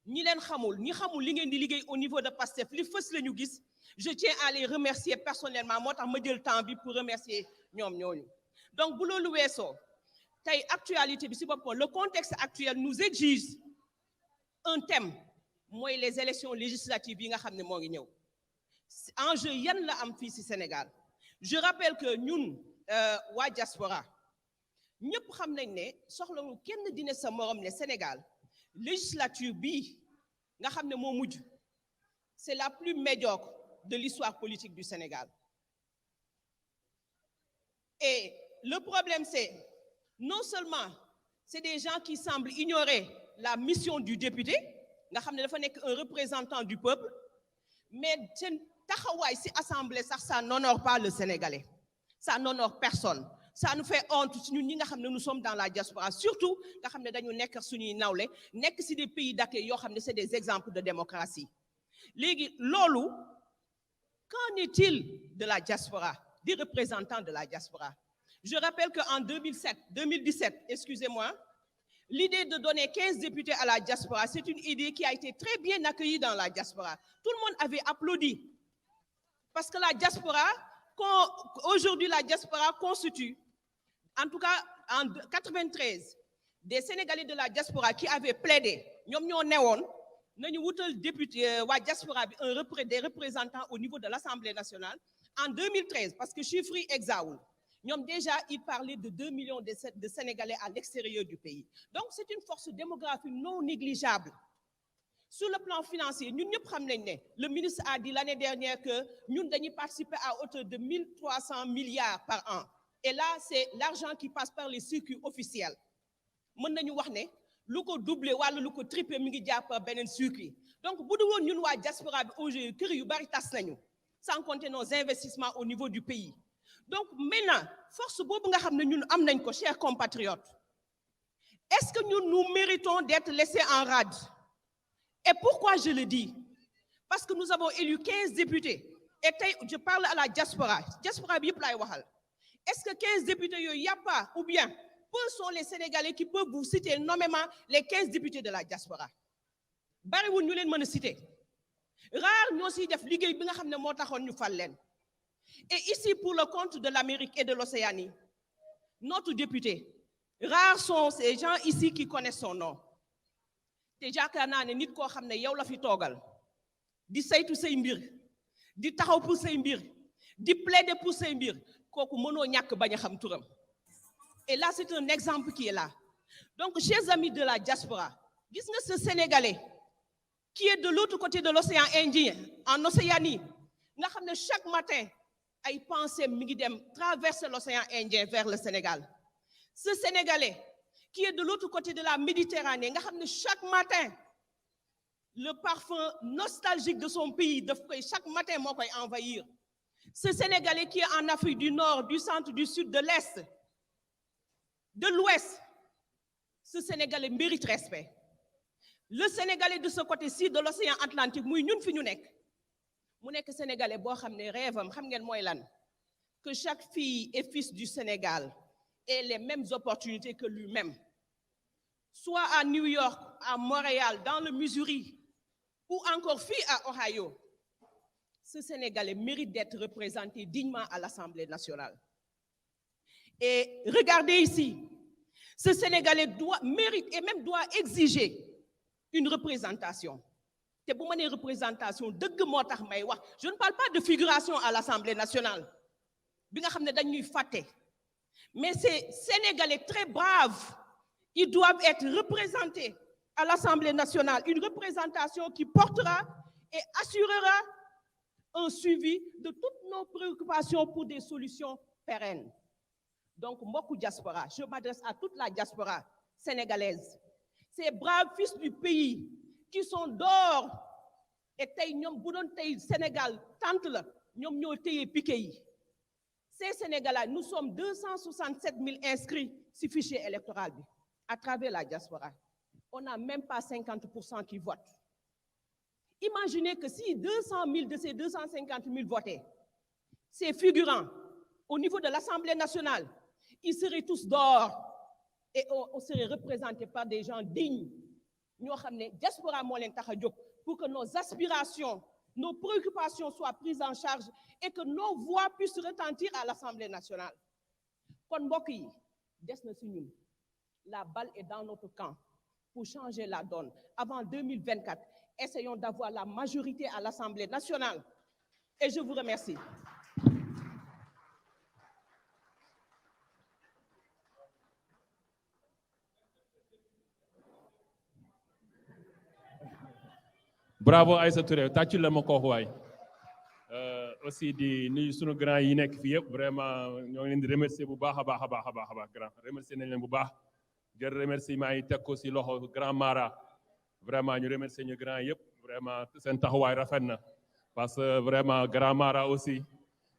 [SPEAKER 8] ñi leen xamul ñi xamul li ngeen di liggéey au niveau de Pastef li fës la ñu gis je tiens à les remercier personnellement moo tax ma jël temps bi pour remercier ñoom ñooñu. Donc bu loolu weesoo tey actualité bi si boppam le contexte actuel nous exige un thème mooy les élections législatives yi nga xam ne moo ngi ñëw enjeu yan la am fii ci Sénégal. Je rappelle que ñun waa diaspora ñëpp xam nañ ne soxlawu kenn dina sa morom ne Sénégal législature bii nga xam ne moo mujj c'est la plus médiocre de l'histoire politique du Sénégal. Et le problème c'est non seulement c'est des gens qui semblent ignorer la mission du député nga xam ne dafa nekk un représentant du peuple mais seen taxawaay ci assemblée sax ça n'honore pas le Sénégalais ça n'honore personne ça nous fait honte ñun ñi nga xam ne nous sommes dans la diaspora surtout nga xam ne dañu nekk suñuy nawle nekk ci des pays d'accueil yoo xam ne c'est des exemples de démocratie. Léegi loolu qu'en est-il de la diaspora des représentants de la diaspora? Je rappelle qu'en 2017, excusez-moi, l'idée de donner 15 députés à la diaspora, c'est une idée qui a été très bien accueillie dans la diaspora. Tout le monde avait applaudi. Parce que la diaspora, aujourd'hui la diaspora constitue, en tout cas en 93, des Sénégalais de la diaspora qui avaient plaidé, ñoom ñoo newoon nañu wutal député waa diaspora bi des représentants au niveau de l'Assemblée nationale en 2013, parce que chiffre yi exawul. Déjà, ils parlaient de 2 millions de Sénégalais à l'extérieur du pays. Donc, c'est une force démographique non négligeable. Sur le plan financier, le ministre a dit l'année dernière que nous devons participer à hauteur de 1300 milliards par an. Et là, c'est l'argent qui passe par les circuits officiels. Nous devons lu ko doublé wala lu ko triplé mi ngi jàpp beneen circuit. Donc, bu du woon ñun waa diaspora bi aujourd'hui kër yu bari tas nañu, sans compter nos investissements au niveau du pays. Donc maintenant, force boobu nga xam ne ñun am nañ ko, chers compatriotes, est-ce que nous méritons d'être laissés en rade? Et pourquoi je le dis? Parce que nous avons élu 15 députés. Et je parle à la diaspora. Diaspora bi yëpp laay waxal. Est-ce que 15 députés yooyu y a pas, ou bien peu sont les Sénégalais qui peuvent vous citer nommément les 15 députés de la diaspora? Bariwul ñu leen mën a citer. Rare ñoo siy def liggéey bi nga xam ne moo taxoon ñu fal leen. Et ici, pour le compte de l'Amérique et de l'Océanie, notre député, rares sont ces gens ici qui connaissent son nom. Te jaakaar naa ne nit koo xam ne yow la fi toogal di saytu say mbir di taxaw pour say mbir di plaider pour say mbir kooku mënoo ñàkk bañ a xam turam. Et là, c'est un exemple qui est là. Donc, chers amis de la diaspora, gis nga ce Sénégalais qui est de l'autre côté de l'océan Indien, en Océanie, nga xam ne chaque matin ay pensées mi ngi dem traverser l'océan Indien vers le Sénégal. Ce Sénégalais qui est de l'autre côté de la Méditerranée, nga xam ne chaque matin le parfum nostalgique de son pays daf koy chaque matin moo koy envahir. Ce Sénégalais qui est en Afrique du Nord, du centre, du sud, de l'Est, de l'Ouest, ce Sénégalais mérite respect. Le Sénégalais de ce côté-ci de l'océan Atlantique, muy ñun fi ñu nekk, mu nekk Sénégalais boo xam ne rêve am xam ngeen mooy lan, que chaque fille et fils du Sénégal ait les mêmes opportunités que lui-même, soit à New York, à Montréal, dans le Missouri, ou encore fille à Ohio. Ce Sénégalais mérite d'être représenté dignement à l'Assemblée nationale. Et regardez ici, ce Sénégalais mérite et même doit exiger une représentation. Je ne parle pas de figuration à l'Assemblée nationale. bi nga xam ne dañuy fàtte mais ces Sénégalais très braves ils doivent être représentés à l'Assemblée nationale, une représentation qui portera et assurera un suivi de toutes nos préoccupations pour des solutions pérennes. Donc, mbokku diaspora, je m'adresse à toute la diaspora sénégalaise. Ces braves fils du pays qui sont dehors et tey ñoom bu doon tey Sénégal tant la ñoom ñoo téye piqué yi. Ces Sénégalais, nous sommes 267 000 inscrits sur fichier électoral bi à travers la diaspora. On n'a même pas 50% qui votent. Imaginez que si 200 000 de ces 250 000 votaient, ces figurants, au niveau de l'Assemblée nationale, ils seraient tous dehors et on serait représentés par des gens dignes. Nous avons diaspora pour que nos aspirations, nos préoccupations soient prises en charge et que nos voix puissent retentir à l'Assemblée nationale. Kon mbokk yi, des na ci ñun. La balle est dans notre camp pour changer la donne. Avant 2024, essayons d'avoir la majorité à l'Assemblée nationale. Et je vous remercie.
[SPEAKER 2] Bravo Aïssa Touré tàccul la ma kooku waay aussi di nuyu sunu grand yi nekk fii yëpp vraiment ñoo ngi leen di remercier bu baax a baax grand remercier nañ leen bu baax jël remerciement yi teg ko si loxo grand Mara vraiment ñu remercier ñu grand yëpp vraiment seen taxawaay rafet na parce que vraiment grand Mara aussi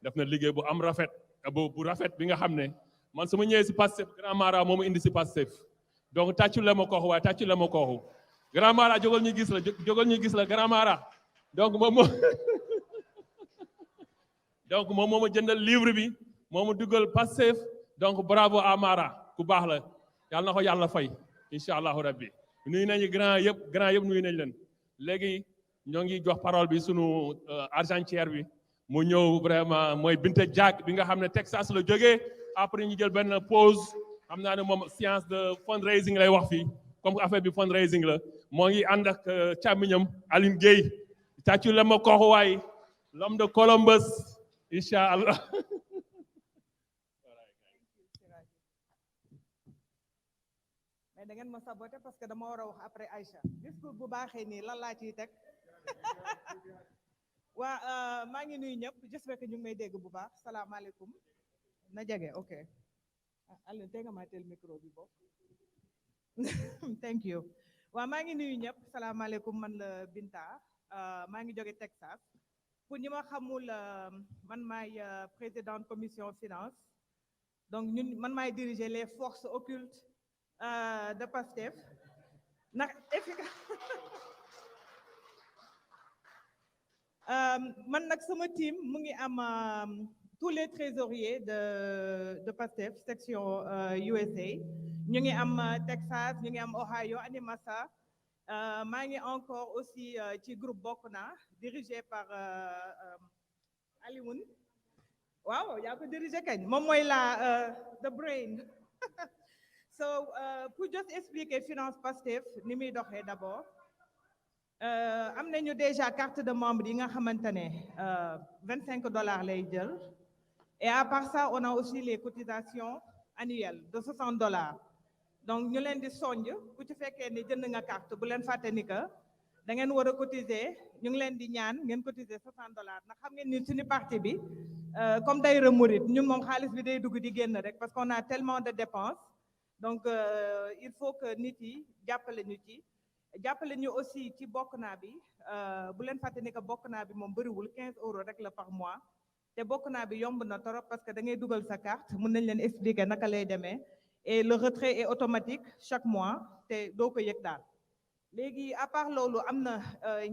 [SPEAKER 2] def na liggéey bu am rafet bu rafet bi nga xam ne man su ma ñëwee si Pastef grand Mara moo ma indi si Pastef donc tàccul la ma kooku waay tàccul la ma kooku Grand Mara jógal ñu gis la Grand Mara donc moom moo ma jëndal livre bi moo ma dugal Pastef donc bravo à Mara ku baax la yàlla na ko yàlla fay incha allahu rabbi nuyu nañu grand yëpp nuyu nañ leen léegi ñoo ngi jox parole bi sunu argentière bi mu ñëw vraiment mooy Binta Diack bi nga xam ne Texas la jógee après ñu jël benn pause xam naa ne moom séance de fundraising lay wax fii comme affaire bi fundraising la moo ngi ànd ak càmmiñam Aline Gueye tàccu la ma kooku waay l'homme de Columbus incha allah.
[SPEAKER 9] mais da ngeen ma saboté parce que dama war a wax après Aïcha discours bu baaxee nii lan laa ciy teg waa maa ngi nuyu ñëpp j'espère que ñu ngi may dégg bu baax salaamaaleykum na jege ok Aline tey nga maa teel micro bi bokk thank you waaw maa ngi nuyu ñëpp salaamaaleykum man la Binta maa ngi jóge Texas pour ñi ma xamul man maay présidente commission finance donc ñun man maay diriger les forces occultes de Pastef ndax efficace man nag sama team mu ngi am tous les trésoriers de Pastef section USA ñu ngi am Texas ñu ngi am Ohio Animasa maa ngi encore aussi ci groupe Bokna dirigé par Alioune waaw yaa ko dirigé kañ moom mooy la the brain so pour just expliquer finance Pastef ni muy doxee d'abord am nañu déjà carte de membre yi nga xamante ne $25 lay jël et à part ça on a aussi les cotisations annuelles de $60 donc ñu leen di sonj ku ci fekkee ni jënd nga carte bu leen fàtte ni que da ngeen war a cotiser ñu ngi leen di ñaan ngeen cotiser $60 ndax xam ngeen ni suñu parti bi comme day remurit ñun moom xaalis bi day dugg di génn rek parce qu'on a tellement de dépenses donc il faut que nit yi jàppale ñu aussi ci Bokna bi bu leen fàtte ni que Bokna bi moom bëriwul €15 rek la par mois te Bokna bi yomb na torop parce que da ngay dugal sa carte mun nañ leen expliquer naka lay demee et le retrait est automatique chaque mois te doo ko yëg daal léegi à part loolu am na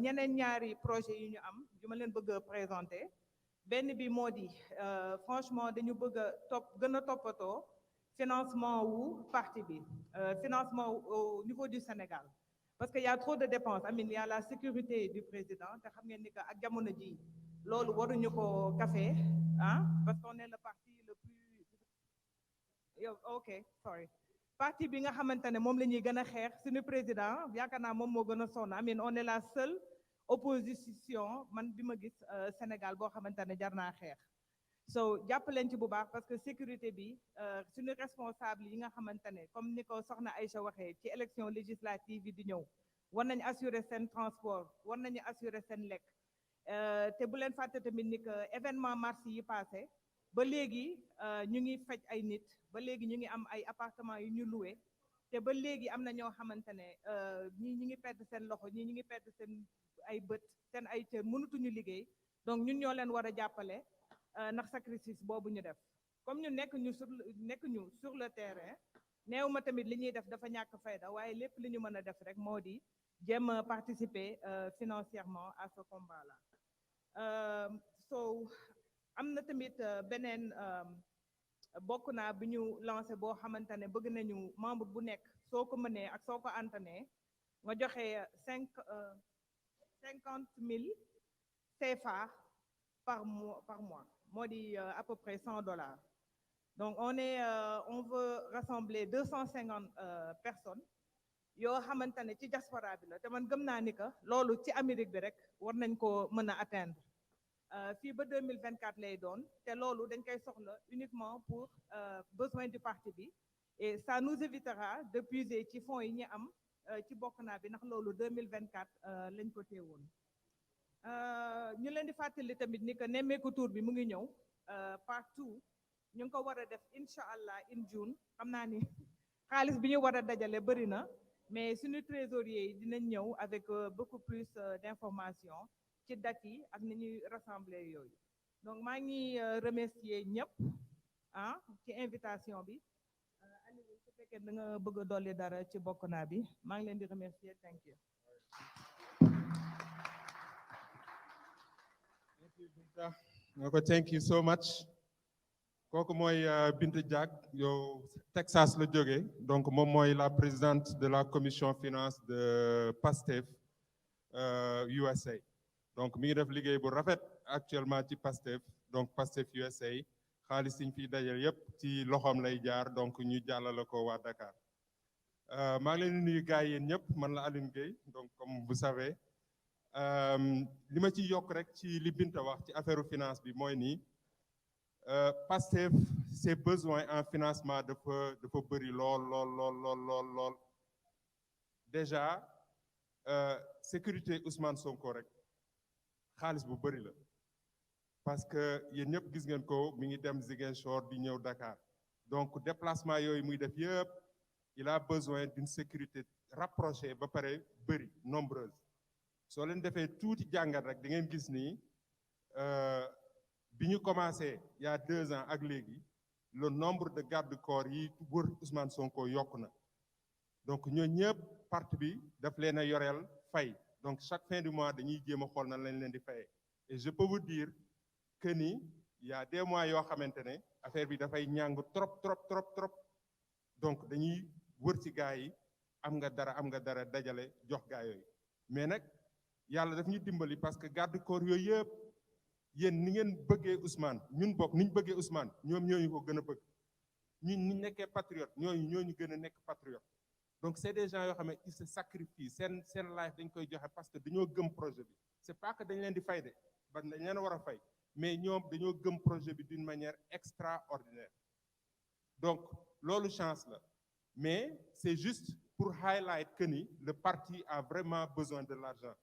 [SPEAKER 9] ñeneen ñaari projet yu ñu am yu ma leen bëgg a présenter benn bi moo di franchement dañu bëgg a gën a toppatoo financement wu parti bi financement au niveau du Sénégal parce que y a trop de dépenses amin y a la sécurité du président te xam ngeen ni que ak jamono ji loolu waruñu ko café parce qu'on est le parti le plus ok sorry parti bi nga xamante ne moom la ñuy gën a xeex suñu président yaakaar naa moom moo gën a sonn amin on est la seule opposition man bi ma gis Sénégal boo xamante ne jar naa xeex so jàpp leen ci bu baax parce que sécurité bi suñu responsable yi nga xamante ne comme ni ko soxna Aïcha waxee ci élection législative yi di ñëw war nañu assurer seen transport war nañu assurer seen lekk te bu leen fàtte tamit ni que événement mars yi passé ba léegi ñu ngi faj ay nit ba léegi ñu ngi am ay appartement yu ñu loué te ba léegi am na ñoo xamante ne ñii ñi ngi perdre seen loxo ñii ñi ngi perdre seen ay bët seen ay cër mënutuñu liggéey donc ñun ñoo leen war a jàppale ndax sacrifice boobu ñu def comme ñu nekk ñu sur le terrain néew ma tamit li ñuy def dafa ñàkk fayda waaye lépp li ñu mën a def rek moo di jéem a participer financièrement à ce combat là so am na tamit beneen bokk naa bi ñu lancé boo xamante ne bëgg nañu membre bu nekk soo ko mënee ak soo ko antanee nga joxe 50,000 CFA par mois moo di à peu près $100. Donc on veut rassembler 250 personnes yoo xamante ne ci diaspora bi la te man gëm naa ni que loolu ci Amérique bi rek war nañ ko mën a atteindre fii ba 2024 lay doon te loolu dañ koy soxla uniquement pour besoin du parti bi et ça nous évitera de puiser ci fonds yi ñu am ci bokk naa bi ndax loolu 2024 lañ ko teewoon ñu leen di fàttali tamit ni que nemmeeku tour bi mu ngi ñëw partout ñu ngi ko war a def incha allah in June xam naa ni xaalis bi ñu war a dajale bëri na mais suñu trésorier yi dinañ ñëw avec beaucoup plus d'informations ci date yi ak ni ñuy rassembler yooyu donc maa ngi remercier ñëpp ci invitation bi Aliou su fekkee da nga bëgg a dolli dara ci bokk naa bi maa ngi leen di remercier thank you.
[SPEAKER 10] Okay, thank you so much. kooku mooy Binta Diack yow Texas la jógee donc moom mooy la présidente de la commission finance de PASTEF USA donc mi ngi def liggéey bu rafet actuellement ci PASTEF donc PASTEF USA xaalis yi ñu fiy dajal yépp ci loxoom lay jaar donc ñu jàllale ko waa Dakar maa ngi leen di nuyu gars yi yéen ñëpp man la Aline Gueye donc comme vous savez li ma ci yokk rek ci li Binta wax ci affaire finance bi mooy nii PASTEF ses besoins en financement dafa bëri lool déjà sécurité Ousmane Sonko rek xaalis bu bëri la parce que yéen ñëpp gis ngeen ko mi ngi dem Ziguinchor di ñëw Dakar donc déplacement yooyu muy def yëpp il a besoin d'une sécurité rapprochée ba pare bëri nombreuse soo leen defee tuuti jàngat rek da ngeen gis ni bi ñu commencé il y a 2 ans ak léegi le nombre de garde-corps yi wër Ousmane Sonko yokk na donc ñoo ñëpp parti bi daf leen a yoreel fay donc chaque fin du mois dañuy jéem a xool nan lañ leen di fayee et je peux vous dire que ni il y a des mois yoo xamante ne affaire bi dafay ñàng trop donc dañuy wër ci gaa yi am nga dara dajale jox gaa yooyu mais nag yàlla daf ñu dimbali parce que garde-corps yooyu yëpp yéen ni ngeen bëggee Ousmane ñun bokk ni ñu bëggee Ousmane ñoom ñooñu ko gën a bëgg ñun ni ñu nekkee patriote ñooñu gën a nekk patriote donc c'est des gens yoo xam ne ils se sacrifient seen life dañ koy joxe parce que dañoo gëm projet bi c'est pas que dañ leen di fay de ba dañ leen war a fay mais ñoom dañoo gëm projet bi d'une manière extraordinaire donc loolu chance la mais c'est juste pour highlight que ni le parti a vraiment besoin de l'argent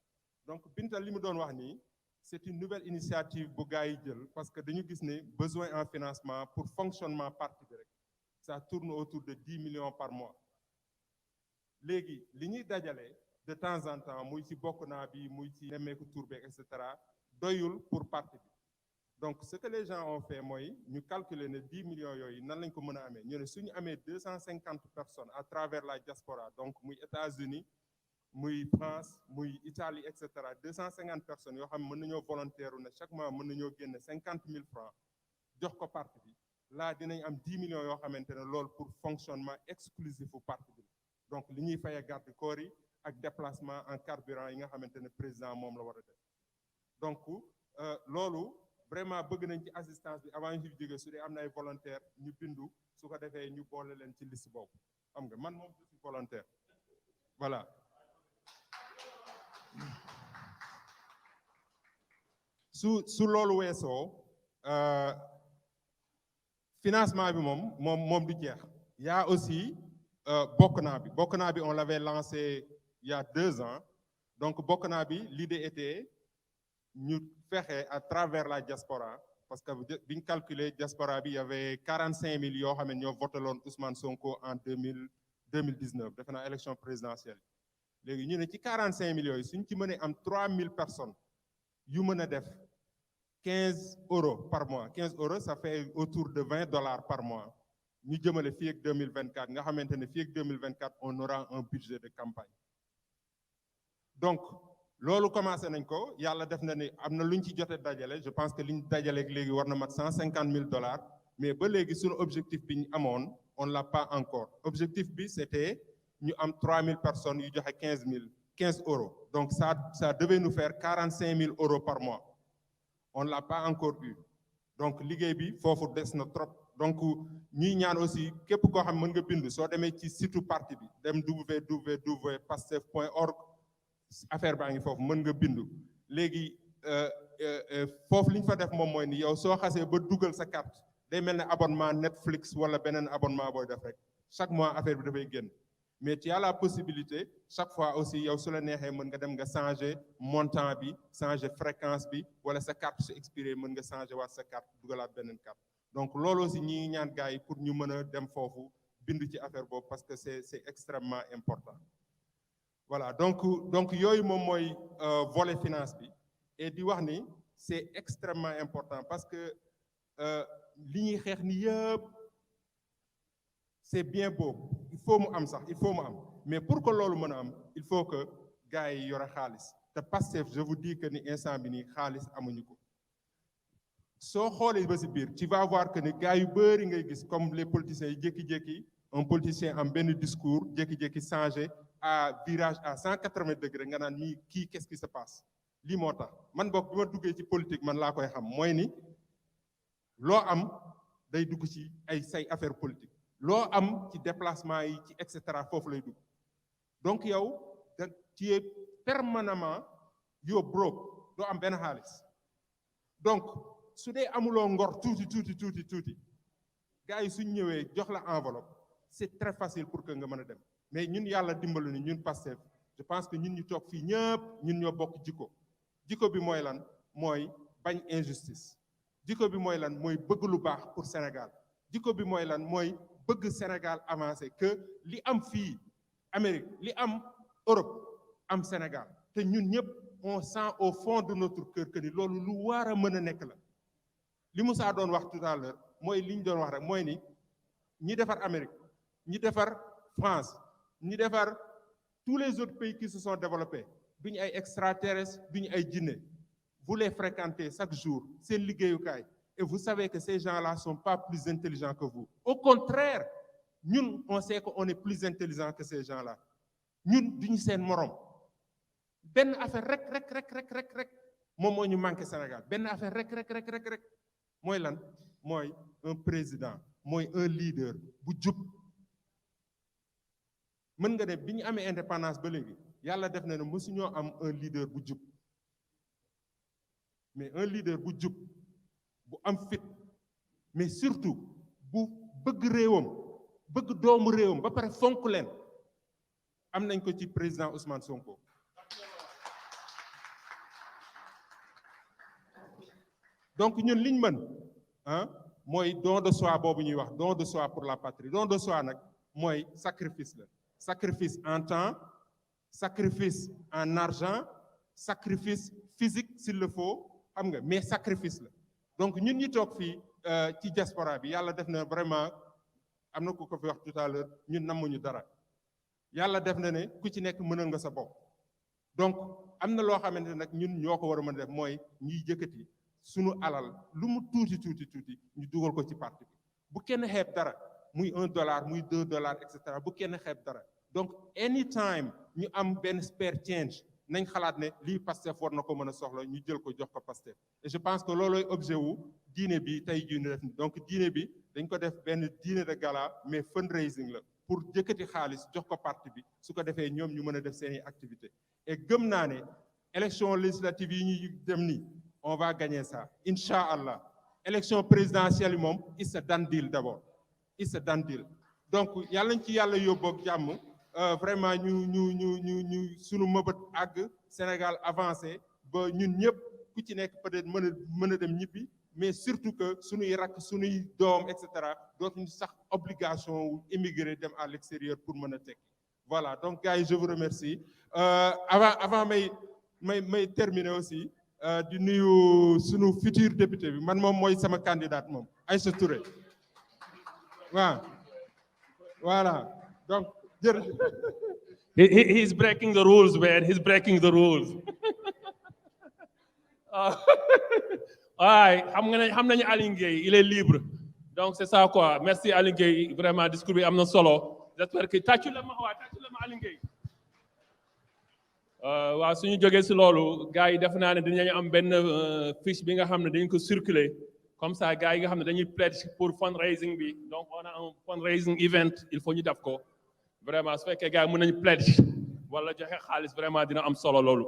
[SPEAKER 10] donc Binta li mu doon wax nii c'est une nouvelle initiative bu gars yi jël parce que dañu gis ne besoin en financement pour fonctionnement parti bi rek ça tourne autour de 10 millions par mois léegi li ñuy dajale de temps en temps muy ci bokk naa bi muy ci nemmeeku tour bi et cetera doyul pour parti bi donc ce que les gens ont fait mooy ñu calculer ne 10 millions yooyu nan lañ ko mën a amee ñu ne suñu amee 250 personnes à travers la diaspora donc muy États-Unis muy France muy Italie et cetera 250 personnes yoo xam ne mën nañoo volontaire ne chaque mois mën nañoo génne 50,000 francs jox ko parti bi là dinañ am 10 millions yoo xamante ne loolu pour fonctionnement exclusif bu parti bi donc li ñuy fayee garde corps yi ak déplacement en carburant yi nga xamante ne président moom la war a def donc loolu vraiment bëgg nañ ci assistance bi avant ñu fi jógee su dee am na ay volontaire ñu bindu su ko defee ñu boole leen ci liste boobu xam nga man moom je suis volontaire voilà su loolu weesoo financement bi moom du jeex. Il y a aussi Bokna bi on l'avait lancé il y a 2 ans. Donc Bokna bi l'idée était ñu fexe à travers la diaspora parce que biñ calculer diaspora bi il y avait 45 000 yoo xam ne ñoo voté loon Ousmane Sonko en 2019 defe naa élection présidentielle. léegi ñu ne ci 45 000 yooyu suñ ci mënee am 3 000 personnes yu mën a def 15 € par mois 15 € ça fait autour de $20 par mois ñu jëmale fii ak 2024 nga xamante ne fii ak 2024 on aura un budget de campagne. donc loolu commencé nañ ko yàlla def na ni am na lu ñu ci jote dajale je pense que li ñu dajale léegi war na mat $150,000 mais ba léegi suñu objectif bi ñu amoon on l'a pas encore objectif bi c'était ñu am 3 000 personnes yu joxe 15 €. Donc ça devait nous faire 45 000 € par mois. On ne l'a pas encore eu. Donc liggéey bi foofu des na trop. Donc ñuy ñaan aussi képp koo xam mën nga bindu soo demee ci site parti bi dem www.pastef.org affaire baa ngi foofu mën nga bindu. léegi foofu li ñu fa def moom mooy ni yow soo xasee ba dugal sa carte day mel ne abonnement Netflix wala beneen abonnement booy def rek chaque mois affaire bi dafay génn. Mais tu as la possibilité chaque fois aussi yow su la neexee mën nga dem nga changer montant bi changer fréquence bi wala sa carte su expiré mën nga changer waat sa carte dugalaat beneen carte donc loolu aussi ñi ñaan gars yi pour ñu mën a dem foofu bindu ci affaire boobu parce que c'est extrêmement important. Voilà donc yooyu moom mooy volet finance bi et di wax ni c'est extrêmement important parce que li ñuy xeex ni yëpp c'est bien beau il faut mu am sax il faut mu am mais pour que loolu mën a am il faut que gars yi yore xaalis te Pastef je vous dis que ni instant bi nii xaalis amuñu ko soo xoolee ba si biir tu vas voir que ni gars yu bëri ngay gis comme les politiciens yi jékki-jékki un politicien am benn discours jékki-jékki changé à virage à 180 degrés nga naan nii kii qu'est-ce qui se passe lii moo tax man bokk bi ma duggee ci politique man laa koy xam mooy ni loo am day dugg ci ay say affaire politique loo am ci déplacement yi ci et cetera foofu lay dugg donc yow da tu es permanemment yow broke doo am benn xaalis donc su dee amuloo ngor tuuti gars yi suñ ñëwee jox la enveloppe c'est très facile pour que nga mën a dem mais ñun yàlla dimbalu ni ñun Pastef je pense que ñun ñu toog fii ñëpp ñun ñoo bokk jikko bi mooy lan mooy bañ injustice jikko bi mooy lan mooy bëgg lu baax pour Sénégal jikko bi mooy lan mooy bëgg Sénégal avancer que li am fii Amérique li am Europe am Sénégal te ñun ñëpp on sent au fond de notre cœur que ni loolu lu war a mën a nekk la li Moussa doon wax tout à l'heure mooy li ñu doon wax rek mooy ni ñi defar Amérique ñi defar France ñi defar tous les autres pays qui se sont développés duñu ay extraterrestres duñu ay jinne vous les fréquentez chaque jour seen liggéeyukaay et vous savez que ces gens-là sont pas plus intelligents que vous au contraire ñun on sait qu'on est plus intelligents que ces gens-là ñun duñu seen morom benn affaire rek moom moo ñu manqué Sénégal benn affaire rek mooy lan mooy un président mooy un leader bu jub mën nga ne bi ñu amee indépendance ba léegi yàlla def na ne mësuñoo am un leader bu jub mais un leader bu jub bu am fit mais surtout bu bëgg réewam bëgg doomu réewam ba pare fonk leen am nañ ko ci président Ousmane Sonko. donc ñun liñ mën mooy don de soi boobu ñuy wax don de soi pour la patrie don de soi nag mooy sacrifice la sacrifice en temps sacrifice en argent sacrifice physique s'il le faut xam nga mais sacrifice la donc ñun ñi toog fii ci diaspora bi yàlla def na vraiment am na ku ko fi wax tout à l'heure ñun namuñu dara yàlla def na ne ku ci nekk mënal nga sa bopp donc am na loo xamante ne nag ñun ñoo ko war a mën a def mooy ñuy jëkkati sunu alal lu mu tuuti ñu dugal ko ci parti bi bu kenn xeeb dara muy $1 muy $2 et cetera bu kenn xeeb dara donc anytime ñu am benn spare change nañ xalaat ne lii Pastef war na ko mën a soxla ñu jël ko jox ko Pastef et je pense que loolooy objet wu diine bi tey jii ñu def ni donc diine bi dañ ko def benn dîner de gala mais fundraising la pour jëkkati xaalis jox ko parti bi su ko defee ñoom ñu mën a def seeni activité et gëm naa ne élection législative yi ñuy dem nii on va gagner ça incha allah élection présidentielle yi moom it's a done deal d'abord it's a done deal donc yàlla nañ ci yàlla yóbboog jàmm vraiment ñu sunu mëbët àgg Sénégal avancé ba ñun ñëpp ku ci nekk peut-être mën a dem ñibbi mais surtout que sunuy rakk sunuy doom et cetera dootuñu sax obligation wu immigrer dem à l'extérieur pour mën a tekki voilà donc gars yi je vous remercie avant may terminer aussi di nuyu sunu futur député bi man moom mooy sama candidate moom Aïcha Touré waaw voilà donc jërëjëf.
[SPEAKER 2] He's breaking the rules, man. He's breaking the rules. waaye xam nañu Aline Gueye il est libre donc c'est ça quoi merci Aline Gueye vraiment discours bi am na solo j'espère que tàccu la ma Aline Gueye waaw suñu jógee si loolu gars yi def naa ne dinañu am benn fiche bi nga xam ne dañu ko circuler comme ça gars yi nga xam ne dañuy pledge pour fundraising bi donc on a un fundraising event il faut ñu def ko vraiment su fekkee gars yi mën nañu pledge wala joxe xaalis vraiment dina am solo loolu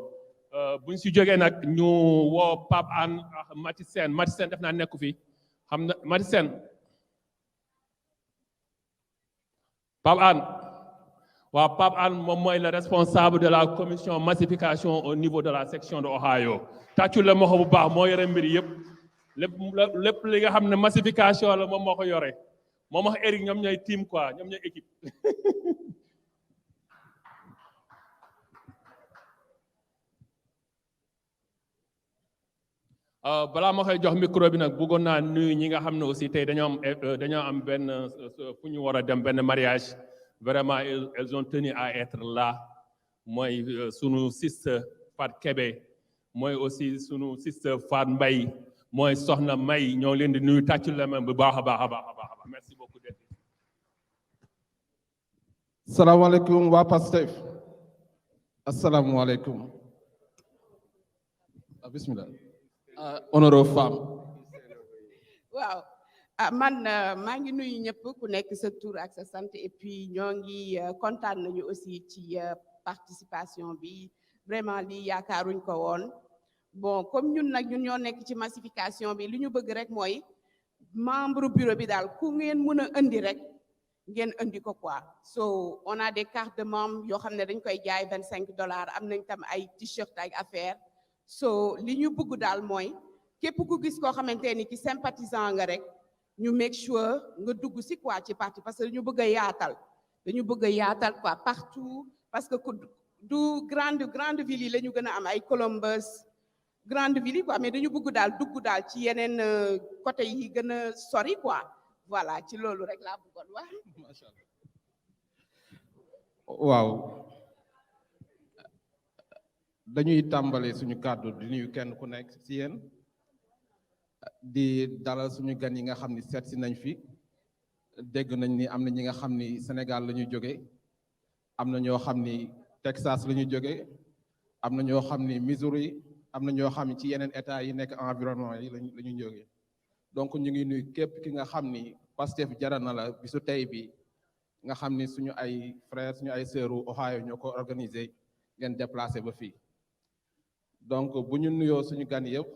[SPEAKER 2] buñ si jógee nag ñu woo Pape Anne ak Mati Sène def naa nekku fi xam na Mati Sène Pape Anne waaw Pape Anne moom mooy le responsable de la commission massification au niveau de la section de Ohio tàccul la moxo bu baax moo yore mbir yëpp lépp li nga xam ne massification la moom moo ko yore moom wax Eric ñoom ñooy team quoi ñoom ñooy équipe balaa ma koy jox micro bi nag bëggoon naa nuyu ñi nga xam ne aussi tey dañoo am benn fu ñu war a dem benn mariage vraiment elles ont tenu à être là mooy sunu sister Fat Kebe mooy aussi sunu sister Fat Mbay mooy soxna May ñoo leen di nuyu tàccul la même bu baax a baax a baax a baax merci beaucoup.
[SPEAKER 11] salaamaaleykum waa Pastef asalaamualeykum bismillah honneur aux femmes.
[SPEAKER 12] waaw man maa ngi nuyu ñëpp ku nekk sa tur ak sa sant et puis ñoo ngi kontaan nañu aussi ci participation bi vraiment lii yaakaaruñ ko woon bon comme ñun nag ñun ñoo nekk ci massification bi li ñu bëgg rek mooy membre bureau bi daal ku ngeen mën a indi rek ngeen indi ko quoi so on a des cartes de membres yoo xam ne dañ koy jaay $25 am nañ tam ay t-shirt ak affaire so li ñu bëgg daal mooy képp ku gis koo xamante ni ki sympathisant nga rek ñu make sure nga dugg si quoi ci parti parce que dañu bëgg a yaatal quoi partout parce que du grande ville yi la ñu gën a am ay Columbus grande ville yi quoi mais dañu bëgg daal dugg daal ci yeneen côté yi gën a sori quoi voilà ci loolu rek laa bëggoon wax.
[SPEAKER 11] Macha Allah. waaw dañuy tàmbale suñu kàddu di nuyu kenn ku nekk ci yéen di dalal suñu gan yi nga xam ni seet si nañ fi dégg nañ ni am na ñi nga xam ni Sénégal la ñu jóge am na ñoo xam ni Texas la ñu jóge am na ñoo xam ni Missouri am na ñoo xam ni ci yeneen état yi nekk environnement yi la ñu jóge donc ñu ngi nuyu képp ki nga xam ni Pastef jaral na la bisu tey bi nga xam ni suñu ay frères suñu ay sœurs Ohio ñoo ko organisé ngeen déplacé ba fii donc bu ñu nuyoo suñu gan yëpp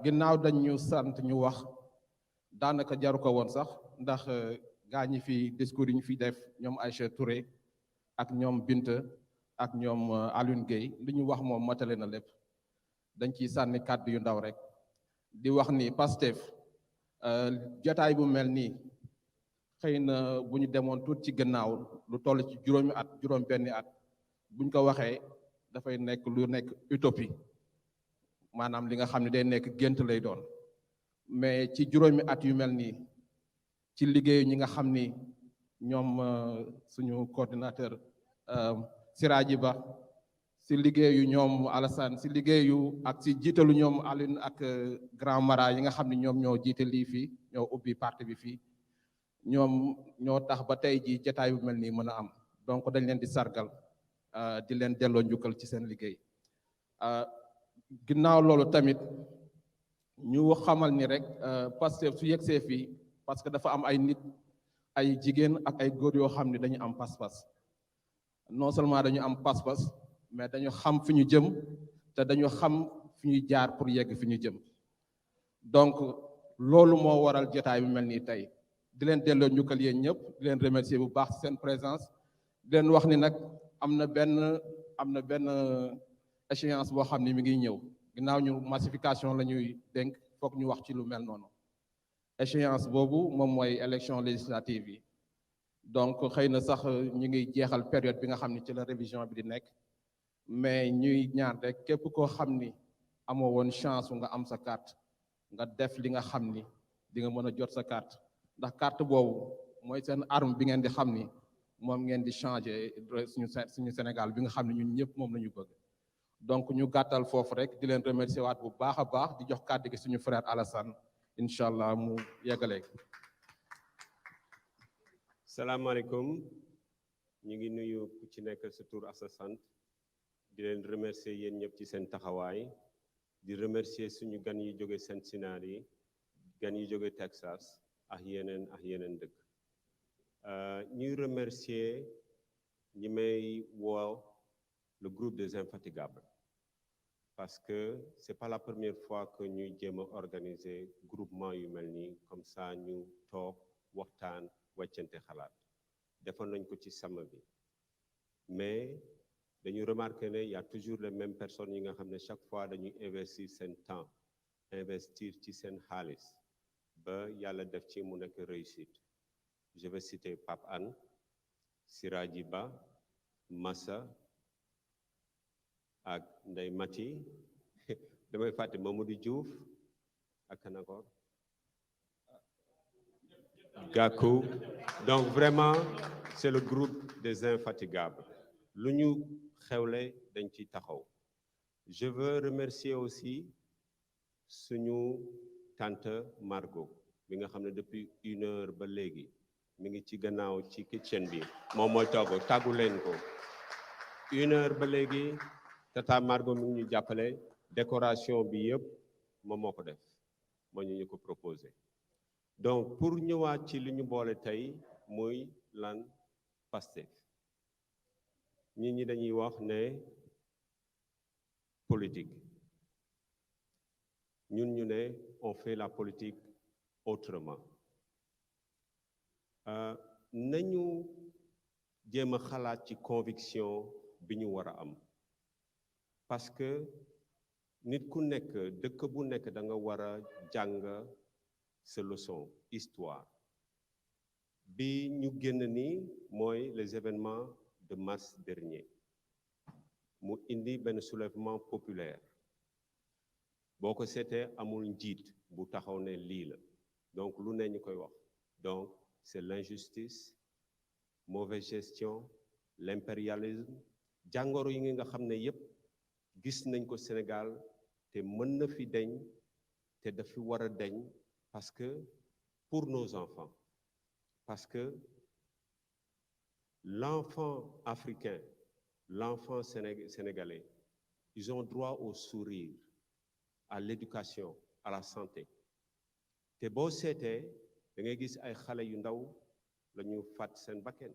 [SPEAKER 11] ginnaaw dañ ñu sant ñu wax daanaka jaru ko woon sax ndax gaa ñi fi discours yi ñu fi def ñoom Aïcha Touré ak ñoom Binta ak ñoom Alioune Gueye li ñu wax moom matale na lépp dañ ciy sànni kàddu yu ndaw rek di wax ni Pastef jotaay bu mel nii xëy na bu ñu demoon tuut ci gannaaw lu toll ci juróom benni at buñ ko waxee dafay nekk lu nekk utopie maanaam li nga xam ne day nekk gént lay doon mais ci juróomi at yu mel nii ci liggéeyu ñi nga xam ni ñoom suñu coordinateur Siraji Ba si liggéeyu ñoom Alassane si liggéeyu ak si jiitalu ñoom Aline ak Grand Mara yi nga xam ne ñoom ñoo jiite lii fii ñoo ubbi parti bi fii ñoom ñoo tax ba tey ji jotaay bu mel nii mën a am donc dañ leen di sargal di leen delloo njukkal ci seen liggéey ginnaaw loolu tamit ñu xamal ni rek Pastef su yegsee fii parce que dafa am ay nit ay jigéen ak ay góor yoo xam ne dañu am pas-pas non seulement dañu am pas-pas mais dañu xam fi ñu jëm te dañu xam fi ñuy jaar pour yegg fi ñu jëm donc loolu moo waral jotaay bi mel nii tey di leen delloo njukkal yéen ñëpp di leen remercier bu baax seen présence di leen wax ni nag am na benn échéance boo xam ni mi ngi ñëw ginnaaw ñu massification la ñuy dénk foog ñu wax ci lu mel noonu échéance boobu moom mooy élection législative yi donc xëy na sax ñu ngi jeexal période bi nga xam ni ci la révision bi di nekk mais ñuy ñaan rek képp koo xam ni amoo woon chance nga am sa carte nga def li nga xam ni di nga mën a jot sa carte ndax carte boobu mooy seen arme bi ngeen di xam ni moom ngeen di changer suñu Sénégal bi nga xam ne ñun ñëpp moom la ñu bëgg donc ñu gàttal foofu rek di leen remercier waat bu baax a baax di jox kàddu gi suñu frère Alassane incha allah mu yeggaleeg.
[SPEAKER 13] salaamaaleykum ñu ngi nuyu ku ci nekk sa tur ak sa sant di leen remercier yéen ñëpp ci seen taxawaay di remercier suñu gan yi jóge Cincinnati gan yi jóge Texas ak yeneen dëkk ñuy remercier ñi may woo le groupe des Infatigables parce que c'est pas la première fois que ñuy jéem a organiser groupement yu mel nii comme ça ñu toog waxtaan wàccante xalaat defoon nañ ko ci sama bi mais dañu remarqué ne y a toujours les mêmes personnes yi nga xam ne chaque fois dañuy investir seen temps investir ci seen xaalis ba yàlla def ci mu nekk réussite je vais citer Pape Anne Siraji Ba Massa ak Ndeye Mati damay fàtte Mamadou Diouf ak kanakor Gakou donc vraiment c'est le groupe des Infatigables lu ñu xewle dañ ci taxaw je veux remercier aussi suñu tante Margot bi nga xam ne depuis 1 heure ba léegi mi ngi ci gannaaw ci kitchen bi moom mooy togg tàggu leen ko 1 heure ba léegi tata Margot mi ngi ñu jàppale décoration bi yëpp moom moo ko def moo ñu ko proposé donc pour ñëwaat ci li ñu boole tey muy lan Pastef nit ñi dañuy wax ne politique ñun ñu ne on fait la politique autrement nañu jéem a xalaat ci conviction bi ñu war a am parce que nit ku nekk dëkk bu nekk da nga war a jàng sa leçon histoire bi ñu génn ni mooy les événements de mars dernier mu indi benn soulèvement populaire boo ko seetee amul njiit bu taxaw ne lii la donc lu ne ñu koy wax donc c'est l'injustice mauvaise gestion l'impérialisme jàngoro yi nga xam ne yépp gis nañ ko Sénégal te mën na fi deñ te dafi war a deñ parce que pour nos enfants parce que l'enfant africain l'enfant sénégalais ils ont droit au sourire à l'éducation à la santé te boo seetee da ngay gis ay xale yu ndaw la ñu faat seen bakken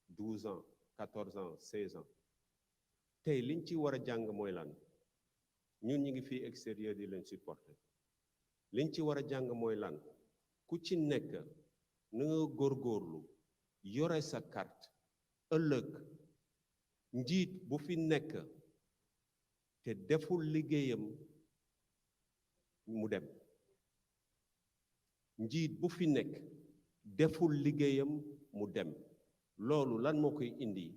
[SPEAKER 13] 12 ans 14 ans 16 ans tey liñ ci war a jàng mooy lan ñun ñi ngi fii extérieur di leen supporter liñ ci war a jàng mooy lan ku ci nekk na nga góorgóorlu yore sa carte ëllëg njiit bu fi nekk te deful liggéeyam mu dem njiit bu fi nekk deful liggéeyam mu dem loolu lan moo koy indi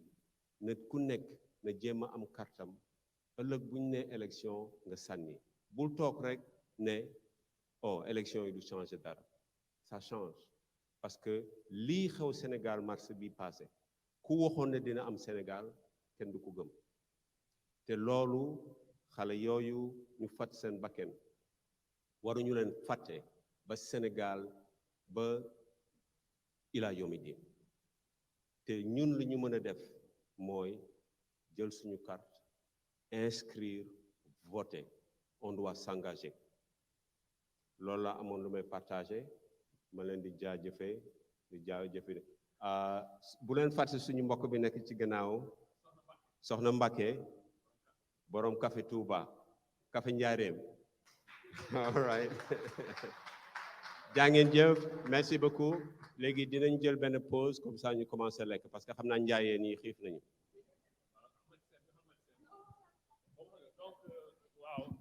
[SPEAKER 13] ne ku nekk na jéem a am kartam ëllëg bu ñu nee élection nga sànni bul toog rek ne oh élection yi du changer dara ça change parce que lii xew Sénégal mars bi passé ku waxoon ne dina am Sénégal kenn du ko gëm te loolu xale yooyu ñu fat seen bakken waruñu leen fàtte ba Sénégal ba ila yomi din te ñun li ñu mën a def mooy jël suñu carte inscrire voter on doit s'engager loolu la amoon lu may partager ma leen di jaajëfee bu leen fàtte suñu mbokk bi nekk ci gannaaw soxna Mbacké borom café Touba café Njaareem all right jaa ngeen jëf merci beaucoup léegi dinañ jël benn pause comme ça ñu commencer lekk parce que xam naa njaayeen yi xiif nañu.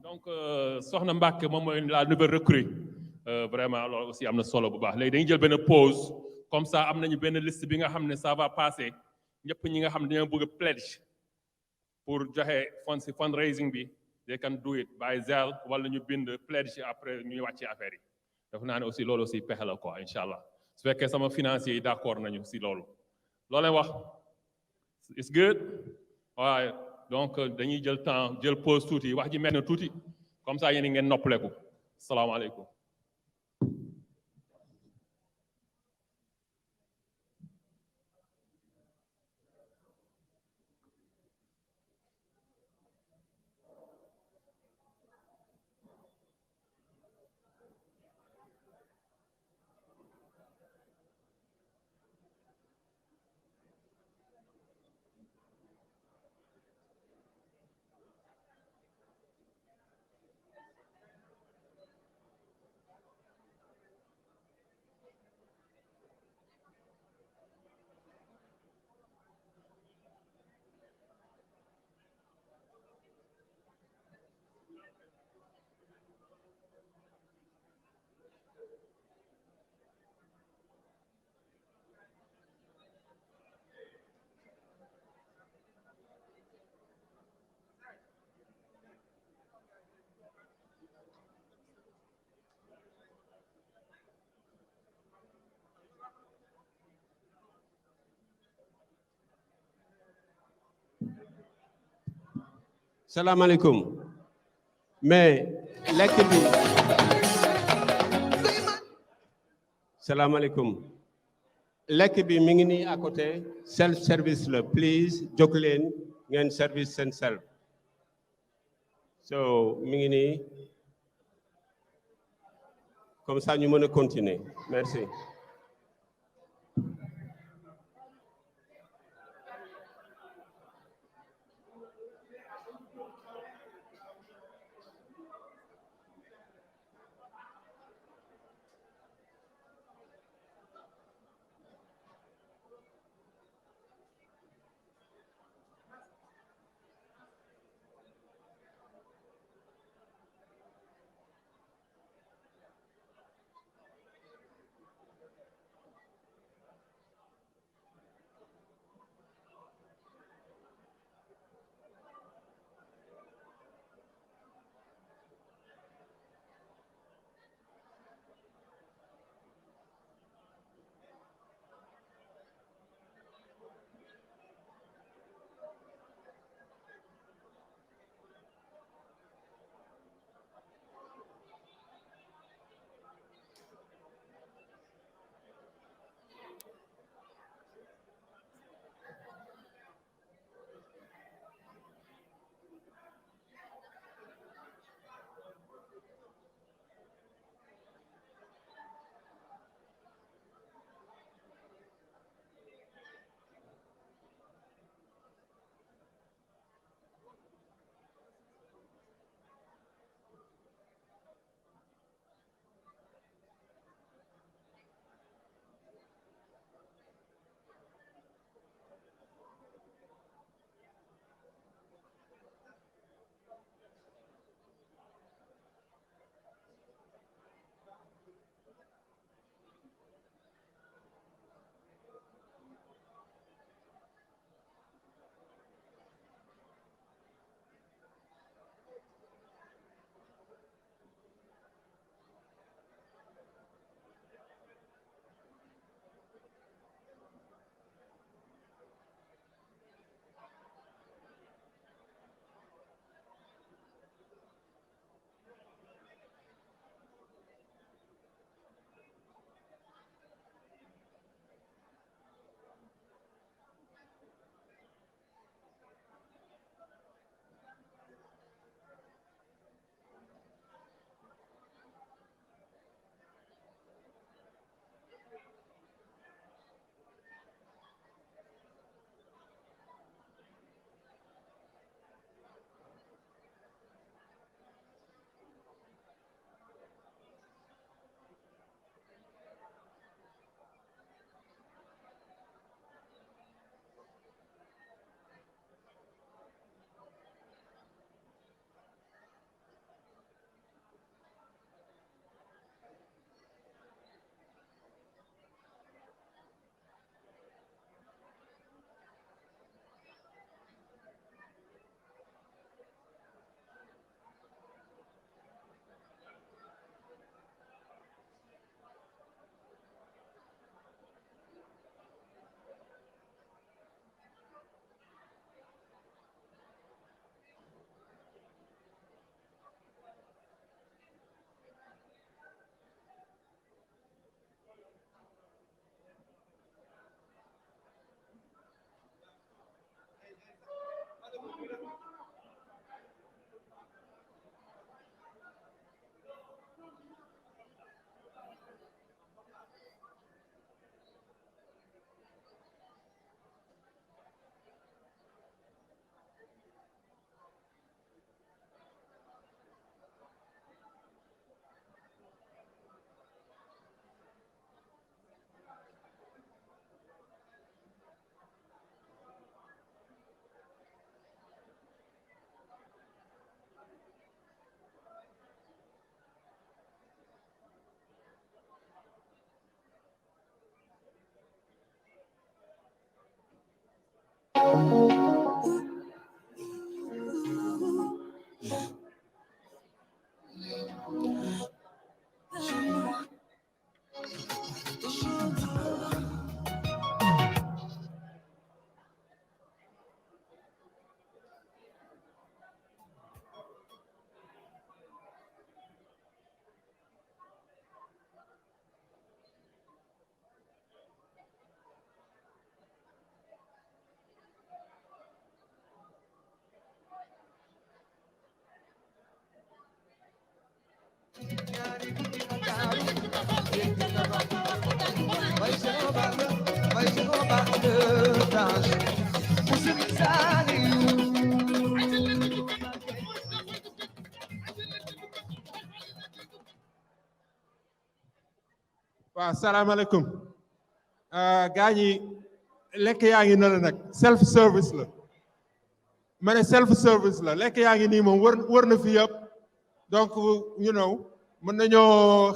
[SPEAKER 2] donc soxna Mbacke moom mooy la nouvelle recrue vraiment loolu aussi am na solo bu baax léegi dañuy jël benn pause comme ça am nañu benn liste bi nga xam ne ça va passer ñëpp ñi nga xam ne dañoo bëgg a pledge pour joxe fond si fundraising bi they can do it by Zelle wala ñu bind pledge après ñuy wàccee affaire yi def naa ne aussi loolu aussi pexe la quoi incha allah su fekkee sama financier yi d'accord nañu si loolu loolee wax it's good waaye donc dañuy jël temps jël pause tuuti wax ji mel na tuuti comme ça yéen ngeen noppaleku salaamaaleykum.
[SPEAKER 13] salaamaaleykum mais lekk bi salaamaaleykum lekk bi mi ngi nii à côté self service la please jóg leen ngeen service seen self so mi ngi nii comme ça ñu mën a continuer merci.
[SPEAKER 10] waaw salaamaaleykum gaa ñi lekk yaa ngi na la nag self service la ma ne self service la lekk yaa ngi nii moom wër na fi yëpp donc you know mën nañoo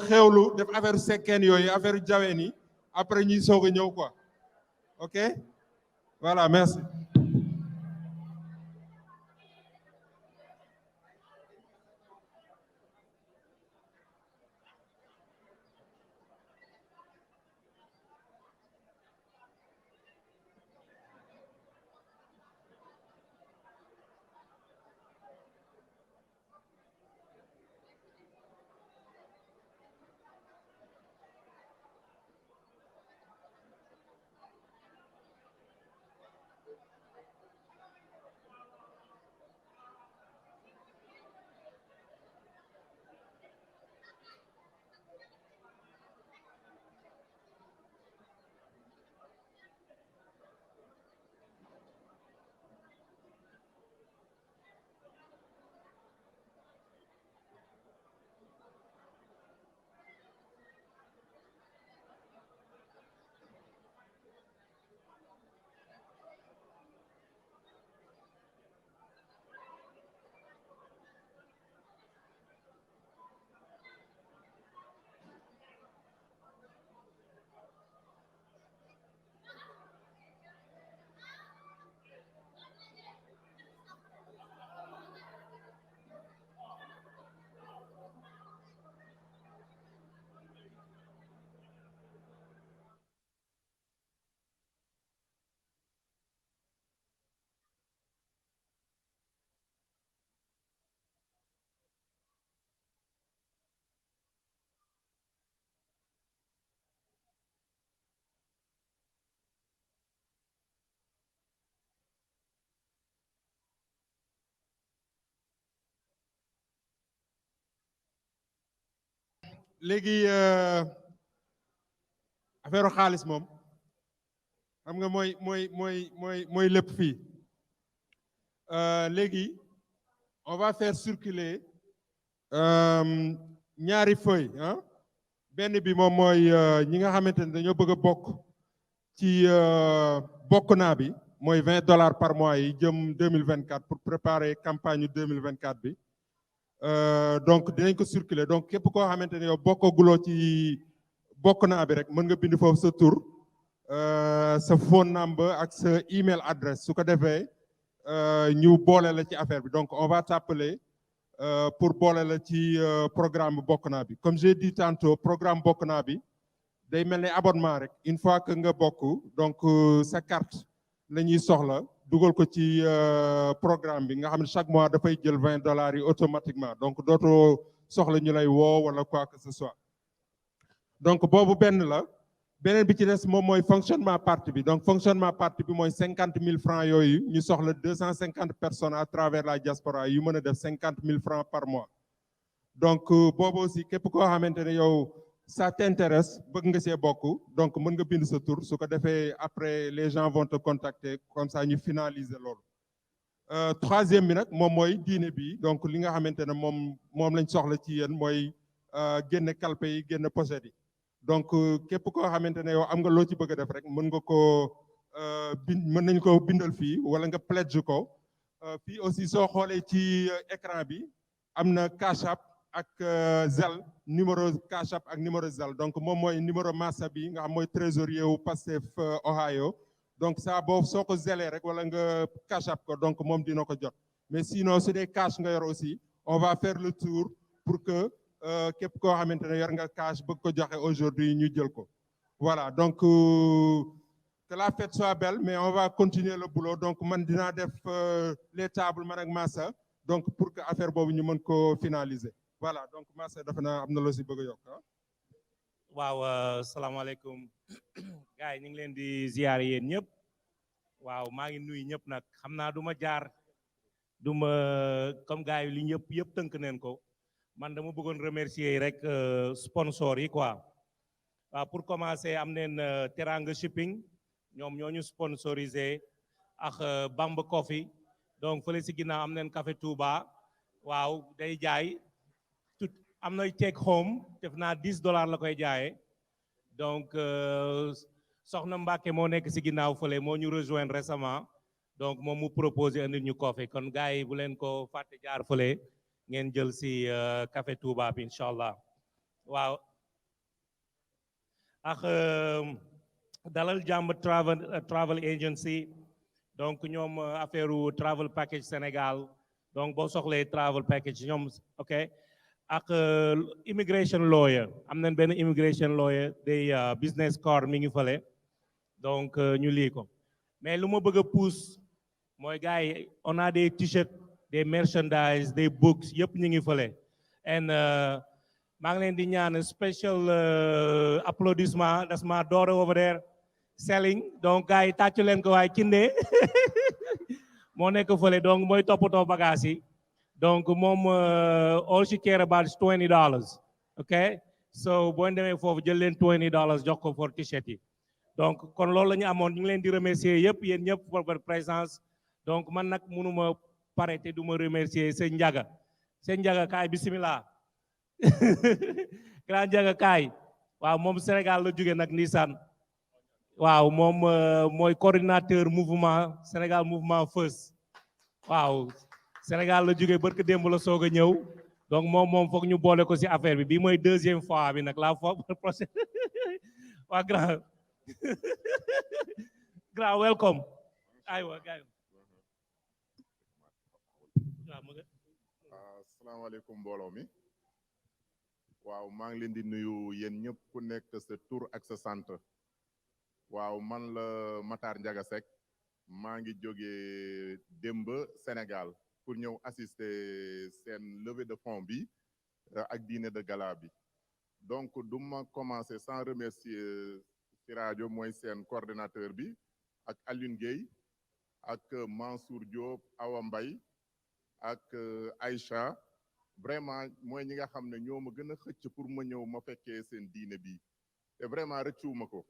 [SPEAKER 10] xewlu def affaire sekkeen yooyu affaire jaween yi après ñuy soog a ñëw quoi ok voilà merci. léegi affaire xaalis moom xam nga mooy lépp fii léegi on va faire circuler ñaari feuille ah benn bi moom mooy ñi nga xamante ne dañoo bëgg a bokk ci bokk naa bi mooy $20 par mois yi jëm 2024 pour préparer campagne 2024 bi donc dinañ ko circuler donc képp koo xamante ne yow bokkaguloo ci bokk naa bi rek mën nga bind foofu sa tur sa phone number ak sa email adresse su ko defee ñu boole la ci affaire bi donc on va t'appeler pour boole la ci programme bokk naa bi comme j'ai dit tantôt programme bokk naa bi day mel ni abonnement rek une fois que nga bokk donc sa carte la ñuy soxla dugal ko ci programme bi nga xam ne chaque mois dafay jël $20 yi automatiquement donc dootoo soxla ñu lay woo wala quoi que ce soit donc boobu benn la beneen bi ci des moom mooy fonctionnement parti bi donc fonctionnement parti bi mooy 50 000 francs yooyu ñu soxla 250 personnes à travers la diaspora yu mën a def 50 000 francs par mois donc boobu aussi képp koo xamante ne yow ça t'intéresse bëgg nga see bokk donc mën nga bind sa tur su ko defee après les gens vont te contacter comme ça ñu finaliser loolu troisième bi nag moom mooy diine bi donc li nga xamante ne moom lañ soxla ci yéen mooy génne kalpe yi génne pochette yi donc képp koo xamante ne yow am nga loo ci bëgg a def rek mën nga ko mën nañ ko bindal fii wala nga pledge ko fii aussi soo xoolee ci écran bi am na Cash App ak Zelle numéro Cash App ak numéro Zelle donc moom mooy numéro Massa bi nga xam mooy trésorier wu Pastef Ohio donc ça boobu soo ko zelee rek wala nga Cash App ko donc moom dina ko jot mais sinon su dee cash nga yor aussi on va faire le tour pour que képp koo xamante ne yor nga cash bëgg ko joxe aujourd'hui ñu jël ko voilà donc que la fête soit belle mais on va continuer le boulot donc man dinaa def les tables man ak Massa donc pour que affaire boobu ñu mën ko finaliser voilà donc Massa dafa naa am na loo si bëgg a yokk ah.
[SPEAKER 14] waaw salaamaaleykum gars yi ñu ngi leen di ziar yéen ñëpp waaw maa ngi nuyu ñëpp nag xam naa du ma jaar du ma comme gars yi li ñëpp tënk neen ko man dama bëggoon remercier rek sponsor yi quoi waaw pour commencer am neen Teranga Shipping ñoom ñoo ñu sponsorisé ak Bamba Coffee donc fële si ginnaaw am neen Café Touba waaw day jaay tout am na take home def naa $10 la koy jaayee donc soxna Mbacke moo nekk si ginnaaw fële moo ñu rejoindre récemment donc moom mu proposé andil ñu coffee kon gars yi bu leen ko fàtte jaar fële ngeen jël si Café Touba bi incha allah waaw ak dalal jàmm travel agency donc ñoom affaire travel package Sénégal donc boo soxlee travel package ñoom ok ak immigration lawyer am nañ benn immigration lawyer day business card mi ngi fële donc ñu lii ko mais lu ma bëgg a pousse mooy gars yi on a des t-shirts des merchandise des books yëpp ñu ngi fële and maa ngi leen di ñaan special applaudissement that's my daughter over there selling donc gars yi tàccu leen ko waaye Kinde moo nekk fële donc mooy toppatoo bagage yi donc moom all she care about is $20 ok so boo demee foofu jël leen $20 jox ko for t-shirt yi donc kon loolu la ñu amoon ñu ngi leen di remercier yëpp yéen ñëpp pour votre présence donc man nag mënuma pare te du ma remercier sëñ Njaga kaay bismillah grand Njaga kaay waaw moom Sénégal la jóge nag Nissan waaw moom mooy coordinateur mouvement Sénégal mouvement First waaw Sénégal la jóge barke démb la soog a ñëw donc moom foog ñu boole ko ci affaire bi bii mooy deuxième fois bi nag la fois prochaine waa grand grand welcome aywa gars
[SPEAKER 15] asalaamaaleykum mbooloo mi waaw maa ngi leen di nuyu yéen ñëpp ku nekk sa tur ak sa sant waaw man la Matar Ndiaga Seck maa ngi jógee démb Sénégal pour ñëw assister seen levée de fonds bi ak dîner de gala bi donc du ma commencer sans remercier Siradio mooy seen coordinateur bi ak Alioune Gueye ak Mansour Diop Awa Mbaye ak Aïcha vraiment mooy ñi nga xam ne ñoo ma gën a xëcc pour ma ñëw ma fekkee seen diine bi te vraiment rëccuwuma ko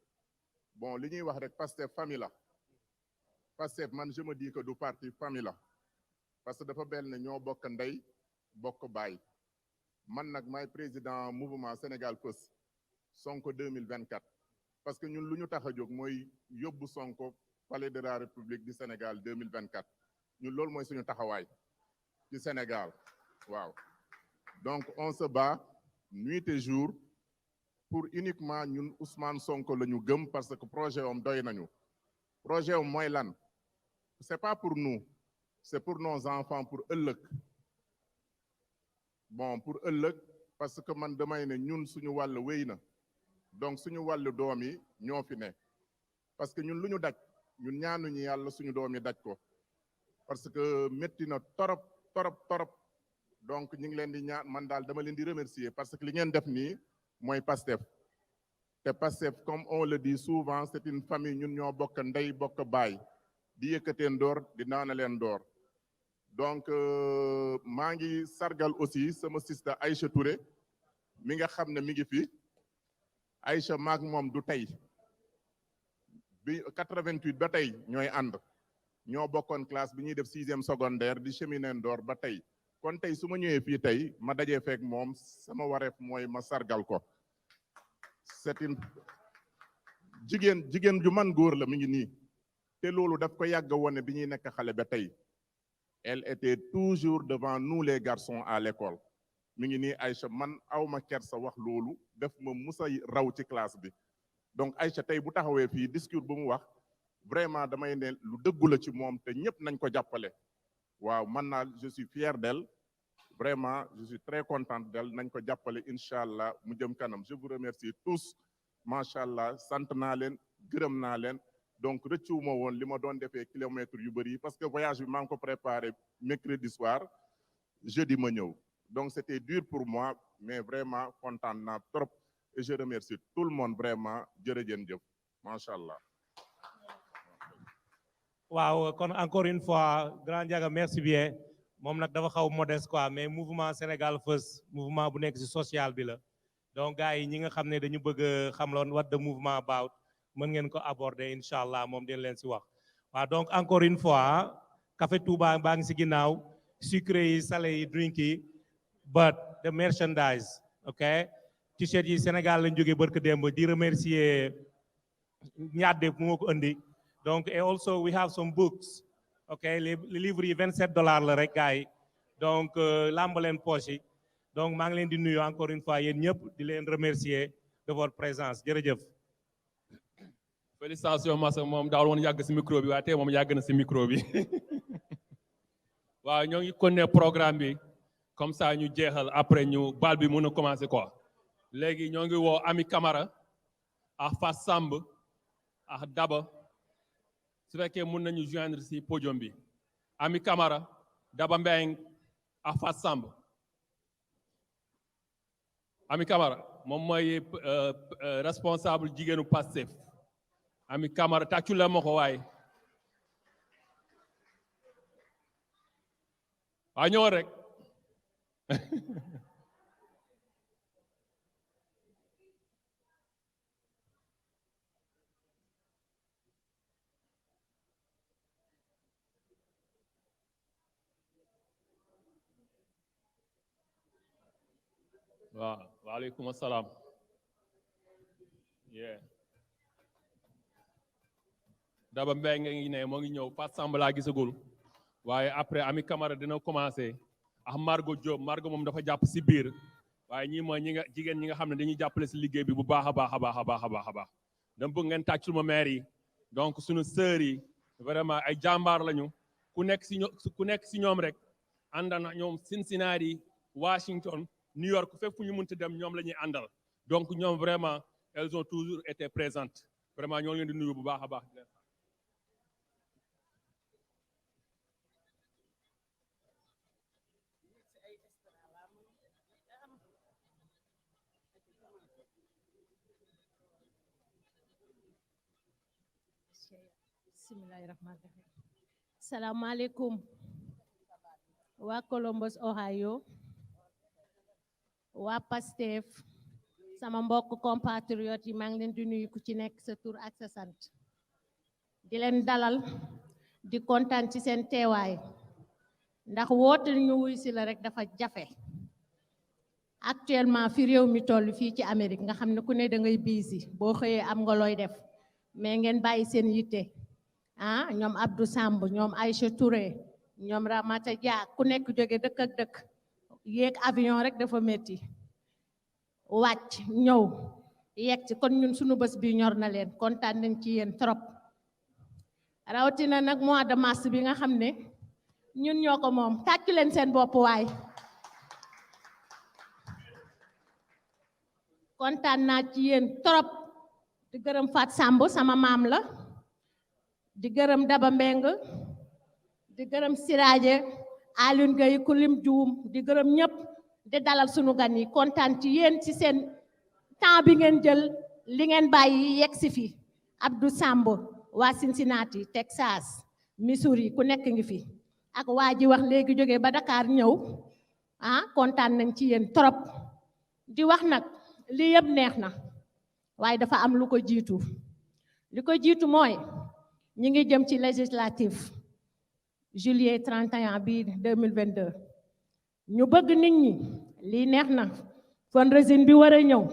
[SPEAKER 15] bon li ñuy wax rek Pastef famille la Pastef man je me dis que du parti famille la parce que dafa bel ne ñoo bokk ndey bokk baay man nag maay président mouvement Sénégal First Sonko 2024 parce que ñun lu ñu tax a jóg mooy yóbbu Sonko palais de la République du Sénégal 2024 ñun loolu mooy suñu taxawaay ci Sénégal waaw donc on se bat nuit et jour pour uniquement ñun Ousmane Sonko la ñu gëm parce que projet om doy nañu projet om mooy lan c'est pas pour nous c'est pour nos enfants pour ëllëg bon pour ëllëg parce que man damay ne ñun suñu wàll wéy na donc suñu wàllu doom yi ñoo fi ne parce que ñun lu ñu daj ñun ñaanuñu yàlla suñu doom yi daj ko parce que métti na torop torop donc ñu ngi leen di ñaan man daal dama leen di remercier parce que li ngeen def nii mooy Pastef te Pastef comme on le dit souvent c'est une famille ñun ñoo bokk ndey bokk baay di yëkkateen door di naanaleen door donc maa ngi sargal aussi sama sister Aïcha Touré mi nga xam ne mi ngi fi Aïcha maak moom du tey bi 88 ba tey ñooy ànd ñoo bokkoon classe bi ñuy def 6e secondaire di chemineen door ba tey kon tey su ma ñëwee fii tey ma dajee feek moom sama wareef mooy ma sargal ko c'est une jigéen ju man góor la mi ngi nii te loolu daf ko yàgg wone bi ñuy nekk xale ba tey elle était toujours devant nous les garçons à l'école mi ngi nii Aïcha man awma kersa wax loolu def ma musa raw ci classe bi donc Aïcha tey bu taxawee fii discours bu mu wax vraiment damay ne lu dëggu la ci moom te ñëpp nañ ko jàppale waaw man naa je suis fier d'elle vraiment je suis très contente d'elle nañ ko jàppale incha allah mu jëm kanam je vous remercie tous macha allah sant naa leen gërëm naa leen donc rëccuwuma woon li ma doon defee kilomètres yu bëri parce que voyage bi maa ngi ko préparé mercredi soir jeudi ma ñëw donc c'était dur pour moi mais vraiment content naa trop et je remercie tout le monde vraiment jërëjëf macha allah.
[SPEAKER 14] waaw kon encore une fois grand Ndiaga merci bien moom nag dafa xaw modeste quoi mais mouvement Sénégal First mouvement bu nekk ci social bi la donc gars yi ñi nga xam ne dañu bëgg a xam loon what the mouvement about mën ngeen ko aborder incha allah moom dina leen ci wax waaw donc encore une fois Café Touba baa ngi ci ginnaaw sucré yi salé yi drink yi but the merchandise ok t-shirt yi Sénégal lañ jógee barka démb di remercier ñaade moo ko indi donc et also we have some books ok les livres yi $27 la rek gars yi donc lamb leen poche yi donc maa ngi leen di nuyu encore une fois yéen ñëpp di leen remercier de votre présence jërëjëf.
[SPEAKER 2] Félicitations Massa moom daawul woon yàgg si micro bi waaye tey moom yàgg na si micro bi waaw ñoo ngi continuer programme bi comme ça ñu jeexal après ñu bal bi mën a commencer quoi léegi ñoo ngi woo Ami Camara ak Fass Samb ak Daba su fekkee mën nañu joindre si podium bi Ami Camara Daba Mbeng ak Fass Samb Ami Camara moom mooy responsable jigéenu Pastef Ami Camara tàccu la ma ko waaye waa ñëw rek waaw waaleykum asalaam Daba Mbengue nga ngi ne moo ngi ñëw Fass Samb laa gisagul waaye après Ami Camara dina commencé ak Margot Diop Margot moom dafa jàpp si biir waaye ñii mooy ñi nga jigéen ñi nga xam ne dañuy jàppale si liggéey bi bu baax a baax a baax a baax a baax a baax dama bëgg ngeen tàccul ma maire yi donc suñu sœurs yi vraiment ay jàmbaar lañu ku nekk si ñoom rek ànd na ñoom Cincinnati Washington New York fépp fu ñu mënti dem ñoom la ñuy àndal donc ñoom vraiment elles ont toujours été présentes vraiment ñoo leen di nuyu bu baax a baax.
[SPEAKER 16] Bismillahirrahmanirrahim. Salaamaaleykum waa Columbus Ohio waa Pastef sama mbokk compatriotes yi maa ngi leen di nuyu ku ci nekk sa tur ak sa sant di leen dalal di kontaan ci seen teewaay ndax woote ñu wuy si la rek dafa jafe actuellement fi réew mi toll fii ci Amérique nga xam ne ku ne da ngay busy boo xëyee am nga looy def mais ngeen bàyyi seen yitte ñoom Abdou Samb ñoom Aïcha Touré ñoom Ramata Dia ku nekk jóge dëkk ak dëkk yéeg avion rek dafa metti wàcc ñëw yegg ci kon ñun suñu bés bi ñor na leen kontaan nañ ci yéen trop rawatina nag mois de mars bi nga xam ne ñun ñoo ko moom tàccu leen seen bopp waay kontaan naa ci yéen trop di gërëm Fat Samb sama maam la di gërëm Daba Mbeng di gërëm Siraaje Alioune Gueye ku lim juum di gërëm ñëpp di dalal sunu gan yi kontaan ci yéen ci seen temps bi ngeen jël li ngeen bàyyi yegg si fi Abdou Samb waa Cincinnati Texas Missouri ku nekk ngi fi ak waa ji wax léegi jógee ba Dakar ñëw kontaan nañ ci yéen trop di wax nag lii yëpp neex na waaye dafa am lu ko jiitu li ko jiitu mooy ñi ngi jëm ci législatif juillet 31 bi 2022 ñu bëgg nit ñi lii neex na fundraising bi war a ñëw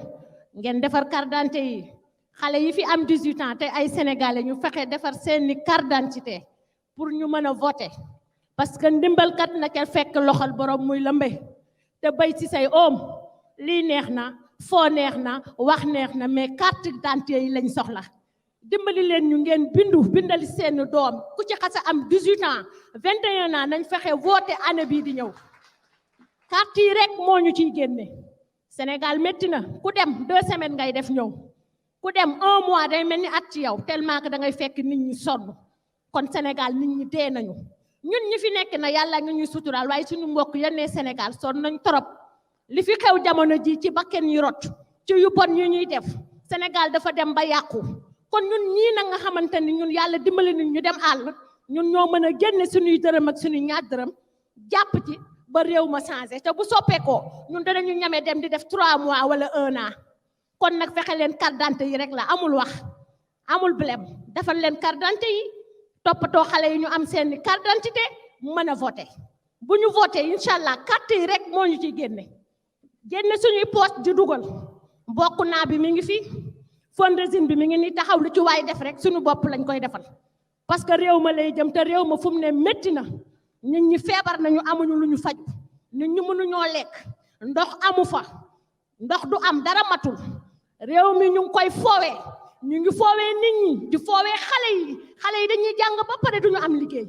[SPEAKER 16] ngeen defar carte d'identité yi xale yi fi am 18 ans te ay sénégalais ñu fexe defar seeni carte d'identité pour ñu mën a voter parce que ndimbalkat na ca fekk loxol borom muy lëmbe te bay ci say oom lii neex na foo neex na wax neex na mais carte d'identité yi lañ soxla dimbali leen ñu ngeen bindali seen doom ku ci xasa am 18 ans 21 ans nañ fexe voter année bii di ñëw carte yi rek moo ñu ciy génne Sénégal métti na ku dem 2 semaines ngay def ñëw ku dem 1 mois day mel ni at ci yow tellement que da ngay fekk nit ñi sonn kon Sénégal nit ñi dee nañu ñun ñi fi nekk na yàlla nga ñuy suturaal waaye suñu mbokk yennee Sénégal sonn nañ trop li fi xew jamono ji ci bakken yi rot ci yu bon yu ñuy def Sénégal dafa dem ba yàqu kon ñun ñii nag nga xamante ni ñun yàlla dimbali nit ñu dem àll ñun ñoo mën a génne suñuy dërëm ak suñuy ñaar dërëm jàpp ci ba réew ma changé te bu soppeekoo ñun danañu ñame dem di def 3 mois wala 1 an kon nag fexe leen carte d'identité yi rek la amul wax amul blème defal leen carte d'identité yi toppatoo xale yi ñu am seen carte d'identité mën a voté bu ñu voté incha allah carte yi rek moo ñu ciy génne suñuy poste di dugal mbokk naa bi mi ngi fi fundraising bi mi ngi ni taxaw lu ci waay def rek suñu bopp lañ koy defal parce que réew ma lay jëm te réew ma fu mu ne métti na nit ñi feebar nañu amuñu lu ñu faj nit ñi mënuñoo lekk ndox amu fa ndox du am dara matul réew mi ñu ngi koy foowee ñu ngi foowee nit ñi di foowee xale yi dañuy jàng ba pare duñu am liggéey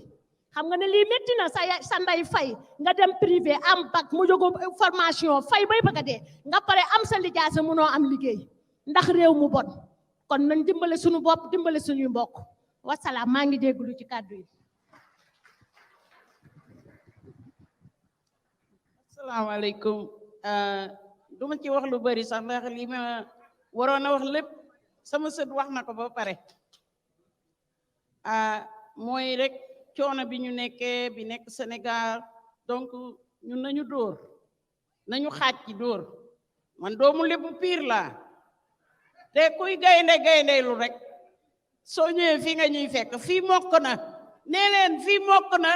[SPEAKER 16] xam nga ne lii métti na sa nday fay nga dem privé am bac mu jógo formation fay bay bëgg a dee nga pare am sa lijaasa mënoo am liggéey ndax réew mu bon kon nañ dimbale suñu bopp dimbale suñuy mbokk wasalaam maa ngi déglu ci kàddu yi.
[SPEAKER 17] asalaamaaleykum duma ci wax lu bari sax ndax li ma waroon a wax lépp sama sët wax na ko ba pare mooy rek coono bi ñu nekkee bi nekk Sénégal donc ñun nañu dóor nañu xaaj ci dóor man doomu Lebu Piir laa te kuy gayndeylu rek soo ñëwee fii nga ñuy fekk fii mokk na nee leen fii mokk na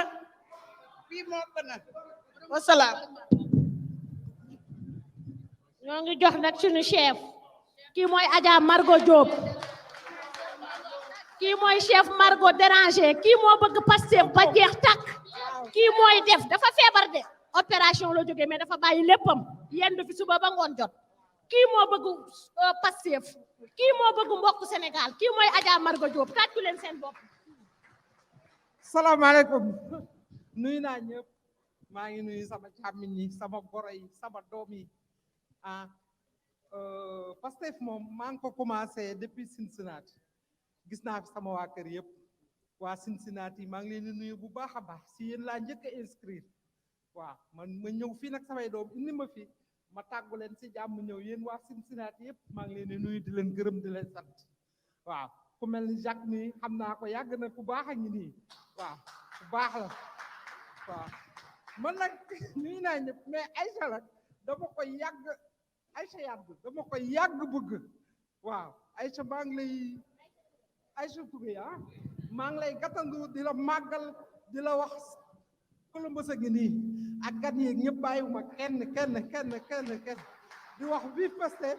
[SPEAKER 17] wasalaam.
[SPEAKER 16] ñoo ngi jox nag suñu chef kii mooy Adja Margot Diop kii mooy chef Margot Déranger kii moo bëgg Pastef ba jeex tàkk kii mooy def dafa feebar de opération la jógee mais dafa bàyyi léppam yendu fi suba ba ngoon jot kii moo bëgg Pastef kii moo bëgg mbokk Sénégal kii mooy Adja Margot Diop tàccu leen seen bopp.
[SPEAKER 18] salaamaaleykum nuyu naa ñëpp maa ngi nuyu sama càmmiñ yi sama goro yi sama doom yi Pastef moom maa ngi ko commencé depuis Cincinnati gis naa fi sama waa kër yëpp waa Cincinnati maa ngi leen di nuyu bu baax a baax si yéen laa njëkk a inscrire waaw man ma ñëw fii nag samay doom indi ma fi ma tàggu leen si jàmm ñëw yéen waa Cincinnati yëpp maa ngi leen di nuyu di leen gërëm di leen sant waaw ku mel ni Jacques nii xam naa ko yàgg na ku baax a ngi nii waaw ku baax la waaw man nag nuyu naa ñëpp mais Aïcha nag dama koy yàgg Aïcha yàgg dama koy yàgg bëgg waaw Aïcha maa ngi lay Aïcha Touré maa ngi lay gàttandu di la màggal di la wax Columbus a ngi nii ak gan yeeg ñëpp bàyyiwuma kenn di wax vive Pastef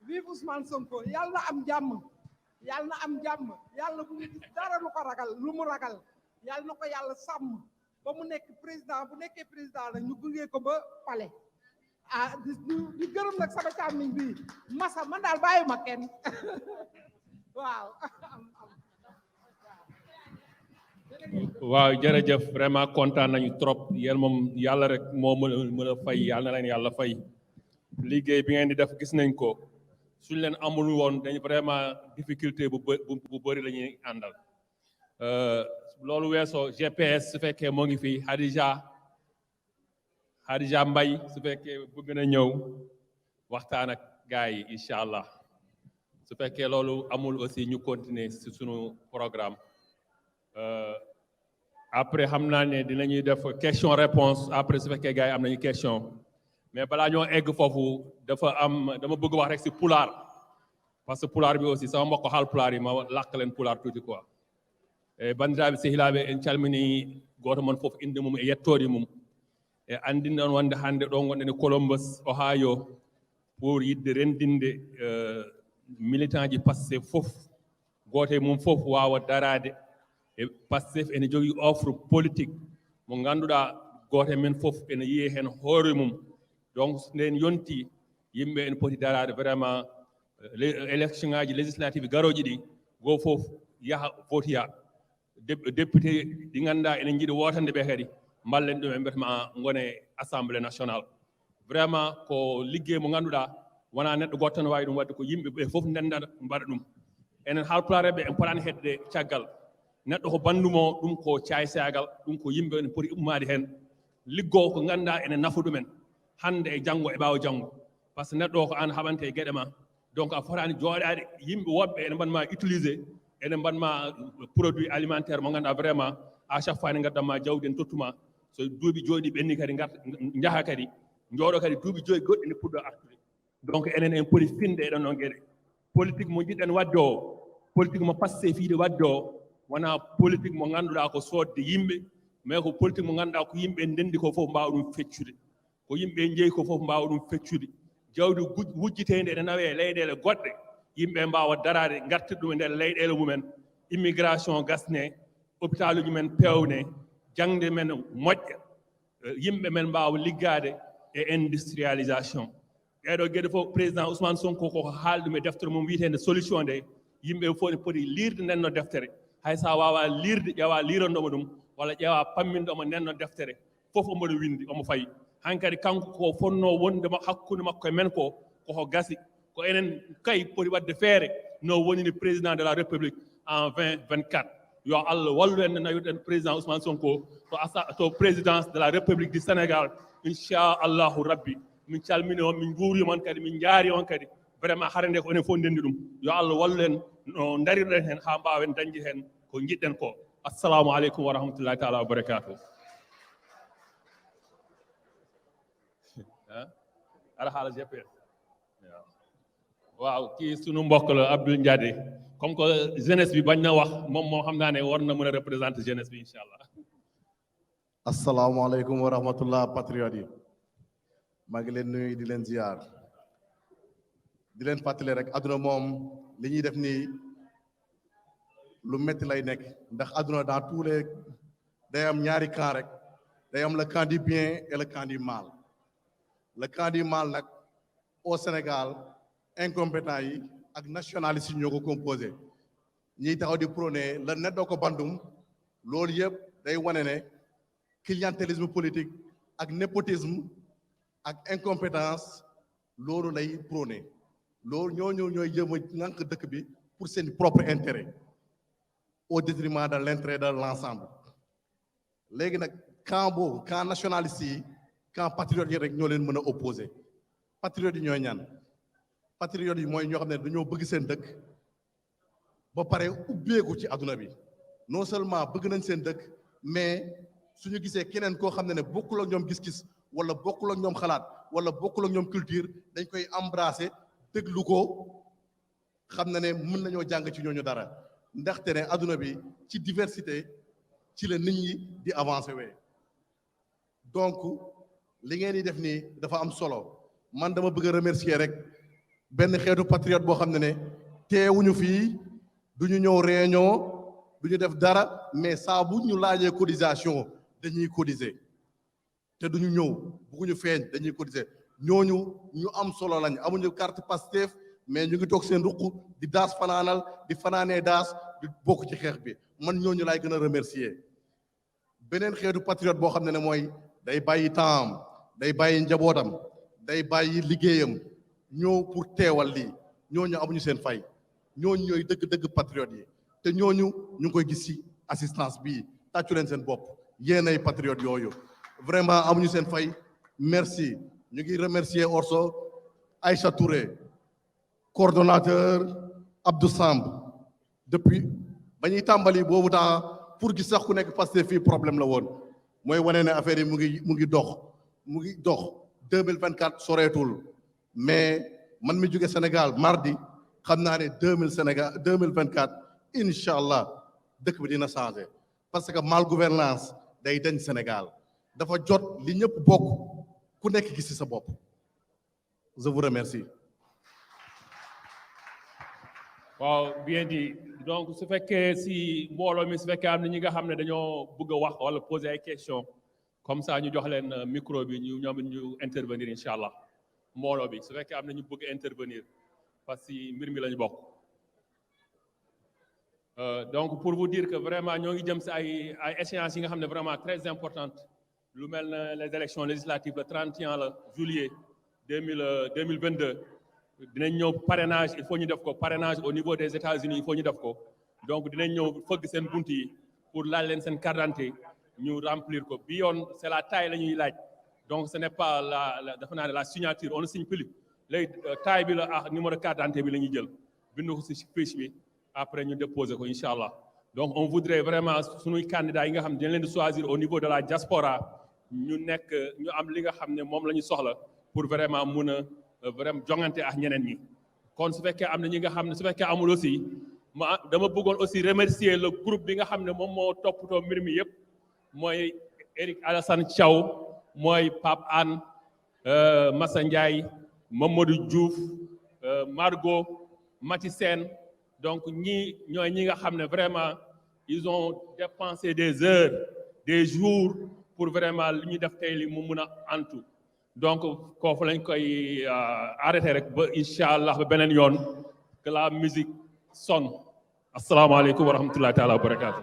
[SPEAKER 18] vive Ousmane Sonko yàlla na am jàmm yàlla bu mu gis dara lu ko ragal lu mu ragal yàlla na ko yàlla sàmm ba mu nekk président bu nekkee président nag ñu gunge ko ba palais di gërëm nag sama càmmiñ bi masa man daal bàyyiwuma kenn waaw.
[SPEAKER 2] waaw jërëjëf vraiment kontaan nañu trop yéen moom yàlla rek moo mën a fay yàlla na leen yàlla fay liggéey bi ngeen di def gis nañ ko suñ leen amul woon dañ vraiment difficulté bu bëri la ñuy àndal loolu weesoo GPS su fekkee moo ngi fi Hadija Mbay su fekkee bëgg na ñëw waxtaan ak gars yi incha allah su fekkee loolu amul aussi ñu continuer si sunu programme après xam naa ne dinañuy def question réponse après su fekkee gars yi am nañu question mais balaa ñoo egg foofu dama bëgg wax rek si pulaar parce que pulaar bi aussi sama mbokk xaal pulaar yi ma làkk leen pulaar tuuti quoi bandiraɓe sehilaaɓe en calmini gooto mon fof inde mum e yettoode mum e anndinde on wonde hannde ɗo gonɗen e Columbus Ohio pour yidde renndinde militant ji Pastef fof gooto e mum fof waawa daraade e Pastef ene jogii offre politique mo ngannduɗaa gooto e men fof ene yiye heen hoore mum donc nden yontii yimɓe ene poti daraade vraiment élection ŋaaji législative garooji ɗi goo fof yaha votoya député ɗi ngannduɗaa enen jiɗi wootande ɓe kadi mballen ɗum e mbiyetema ngone assemblée nationale vraiment ko liggey mo ngannduɗaa wonaa neɗɗo goto tan waawi ɗum wadde ko yimɓe ɓe fof ndendata mbaɗa ɗum enen haalpulareɓe en potani heɗde caggal neɗɗo ko bandumo ɗum ko caysagal ɗum ko yimɓe ene poti ummade heen liggoo ko ngannduɗaa ene nafa ɗumen hannde e janngo e ɓaawa janngo par ce que neɗɗo o ko an haɓante e geɗe ma donc a fotani jooɗaade yimɓe woɓɓe ene mbaɗma utilisé ene mbaɗma produit alimentaire mo ngannduɗaa vraiment à chaque fois ne ngaddama jawdi en tottuma so duuɓi jooɗi ɓenni kadi njaha kadi njooɗo kadi duuɓi joyi goɗɗi ne puɗɗo artude donc enen en poti finde e ɗon ɗon geɗe politique mo jiɗɗen wadde o politique mo passe fiide wadde o wona politique mo ngannduɗaa ko soodde yimɓe mais ko politique mo ngannduɗaa ko yimɓe ndenndi ko fof mbaawa ɗum feccude ko yimɓe njeyi ko fof mbaawa ɗum feccude jawdi wujjiteende ene nawe e leyɗeele goɗɗe yimɓe mbaawa daraade ngartirde ɗum e nder leyɗeele mumen immigration gasne hôpital uji men peewne jangde men moƴƴa yimɓe men mbaawa liggaade e industrialisation ɗeɗo geɗe fof président Ousmane Sonko koko haali ɗum e deftere mum wiyeteende solution nde yimɓe fof ne poti liirde nenno deftere hay so a waawa liirde ƴeewa liiranɗomo ɗum walla ƴeewa pamminɗomo nenno deftere fof omoɗo windi omo fayi hankadi kanko ko fonnoo wonde hakkunde makko e men ko koko gasi ko enen kay poti wadde feere no wonini président de la république en 2024 yo Allah wallu en nawirɗen président Ousmane Sonko to présidence de la république du Sénégal inchallahu rabbi min calmini on min juurima on kadi min jaari on kadi vraiment hare nde ko enen fof ndenndi ɗum yo Allah wallu en no darirɗen heen haa mbaawen dañde heen ko jiɗɗen ko assalamu aleykum wa rahmatullahi taala wa barakatuh aɗa haala GPS waaw kii sunu mbokk la Abdoul Ndiadé comme que jeunesse bi bañ na wax moom xam naa ne war na mën a représenter jeunesse bi incha allah.
[SPEAKER 19] asalaamaaleykum wa rahmatullah patriote yi maa ngi leen nuyu di leen ziar di leen fàttali rek aduna moom li ñuy def nii lu métti lay nekk ndax aduna dans tous les day am ñaari camp rek day am le camp du bien et le camp du mal le camp du mal nag au Sénégal incompétent yi ak nationalistes yi ñoo ko composé ñiy taxaw di prôné la neddoo ko bandum loolu yëpp day wane ne clientélisme politique ak népotisme ak incompétence loolu lay prôné loolu ñooy jëm a ŋànk dëkk bi pour seen propre intérêt au détriment de l'intérêt de l'ensemble léegi nag camp boobu camp nationaliste yi camp patriote yi rek ñoo leen mën a opposé patriote yi ñooy ñaan patriote yi mooy ñoo xam ne dañoo bëgg seen dëkk ba pare ubbeeku ci adduna bi non seulement bëgg nañ seen dëkk mais suñu gisee keneen koo xam ne bokkul ak ñoom gis-gis wala bokkul ak ñoom xalaat wala bokkul ak ñoom culture dañ koy embrasser déglu ko xam na ne mën nañoo jàng ci ñooñu dara ndaxte ne adduna bi ci diversité ci la nit ñi di avancer wee donc li ngeen di def nii dafa am solo man dama bëgg a remercier rek benn xeetu patriote boo xam ne teewuñu fii duñu ñëw réunion duñu def dara mais saa bu ñu laajee cotisation dañuy cotiser te duñu ñëw bugguñu feeñ dañuy cotiser ñooñu ñu am solo lañ amuñu carte Pastef mais ñu ngi toog seen ruq di daas fanaanal di fanaanee daas di bokk ci xeex bi man ñooñu laay gën a remercier beneen xeetu patriote boo xam ne mooy day bàyyi temps day bàyyi njabootam day bàyyi liggéeyam ñoo pour teewal lii ñooñu amuñu seen fay ñooñu ñooy dëgg-dëgg patriote yi te ñooñu ñu ngi koy gis ci assistance bii tàccu leen seen bopp yéenay patriote yooyu vraiment amuñu seen fay merci ñu ngi remercier Orso Aïcha Touré coordonnateur Abdou Samb depuis ba ñuy tàmbali boobu temps pour gis sax ku nekk Pastef fii problème la woon mooy wane ne affaire yi mu ngi dox 2024 soreetul mais man mi jóge Sénégal mardi xam naa ne 2024 incha allah dëkk bi dina changé parce que mal gouvernance day dañ Sénégal dafa jot li ñëpp bokk ku nekk gis ci sa bopp je vous remercie.
[SPEAKER 2] waaw bien dit donc su fekkee si mbooloo mi su fekkee am na ñi nga xam ne dañoo bëgg a wax wala poser ay questions comme ça ñu jox leen micro bi ñoom ñu intervenir incha allah mbooloo bi su fekkee am na ñu bëgg intervenir parce que mbir mi la ñu bokk. Donc pour vous dire que vraiment ñoo ngi jëm si ay échéances yi nga xam ne vraiment très importantes lu mel na les élections législatives le 31 juillet 2022 dinañ ñëw parrainage il faut ñu def ko parrainage au niveau des États-Unis il faut ñu def ko donc dinañ ñëw fëgg seen bunt yi pour laaj leen seen carte d'identité ñu remplir ko bi yoon c'est la taille la ñuy laaj donc ce n'est pas dafa naa ne la signature on ne signe plus léegi taille bi la ak numéro carte d'identité bi la ñuy jël bind ko si fiche bi après ñu déposer ko incha allah donc on voudrait vraiment suñuy candidats yi nga xam ne dañ leen di choisir au niveau de la diaspora ñu nekk ñu am li nga xam ne moom la ñu soxla pour vraiment mun a vraiment jongante ak ñeneen ñi kon su fekkee am na ñi nga xam ne su fekkee amul aussi dama bëggoon aussi remercier le groupe bi nga xam ne moom moo toppatoo mbir mi yëpp mooy Eric Alassane Thiaw mooy Pape Anne Massa Ndiaye Mamadou Diouf Margot Mati Sène donc ñii ñooy ñi nga xam ne vraiment ils ont dépensé des heures des jours pour vraiment li ñu def tey li mu mun a antu donc koofu lañ koy arrêté rek ba incha allah ba beneen yoon que la musique sonne asalaamaaleykum wa rahmatullahi taala wa barakaatu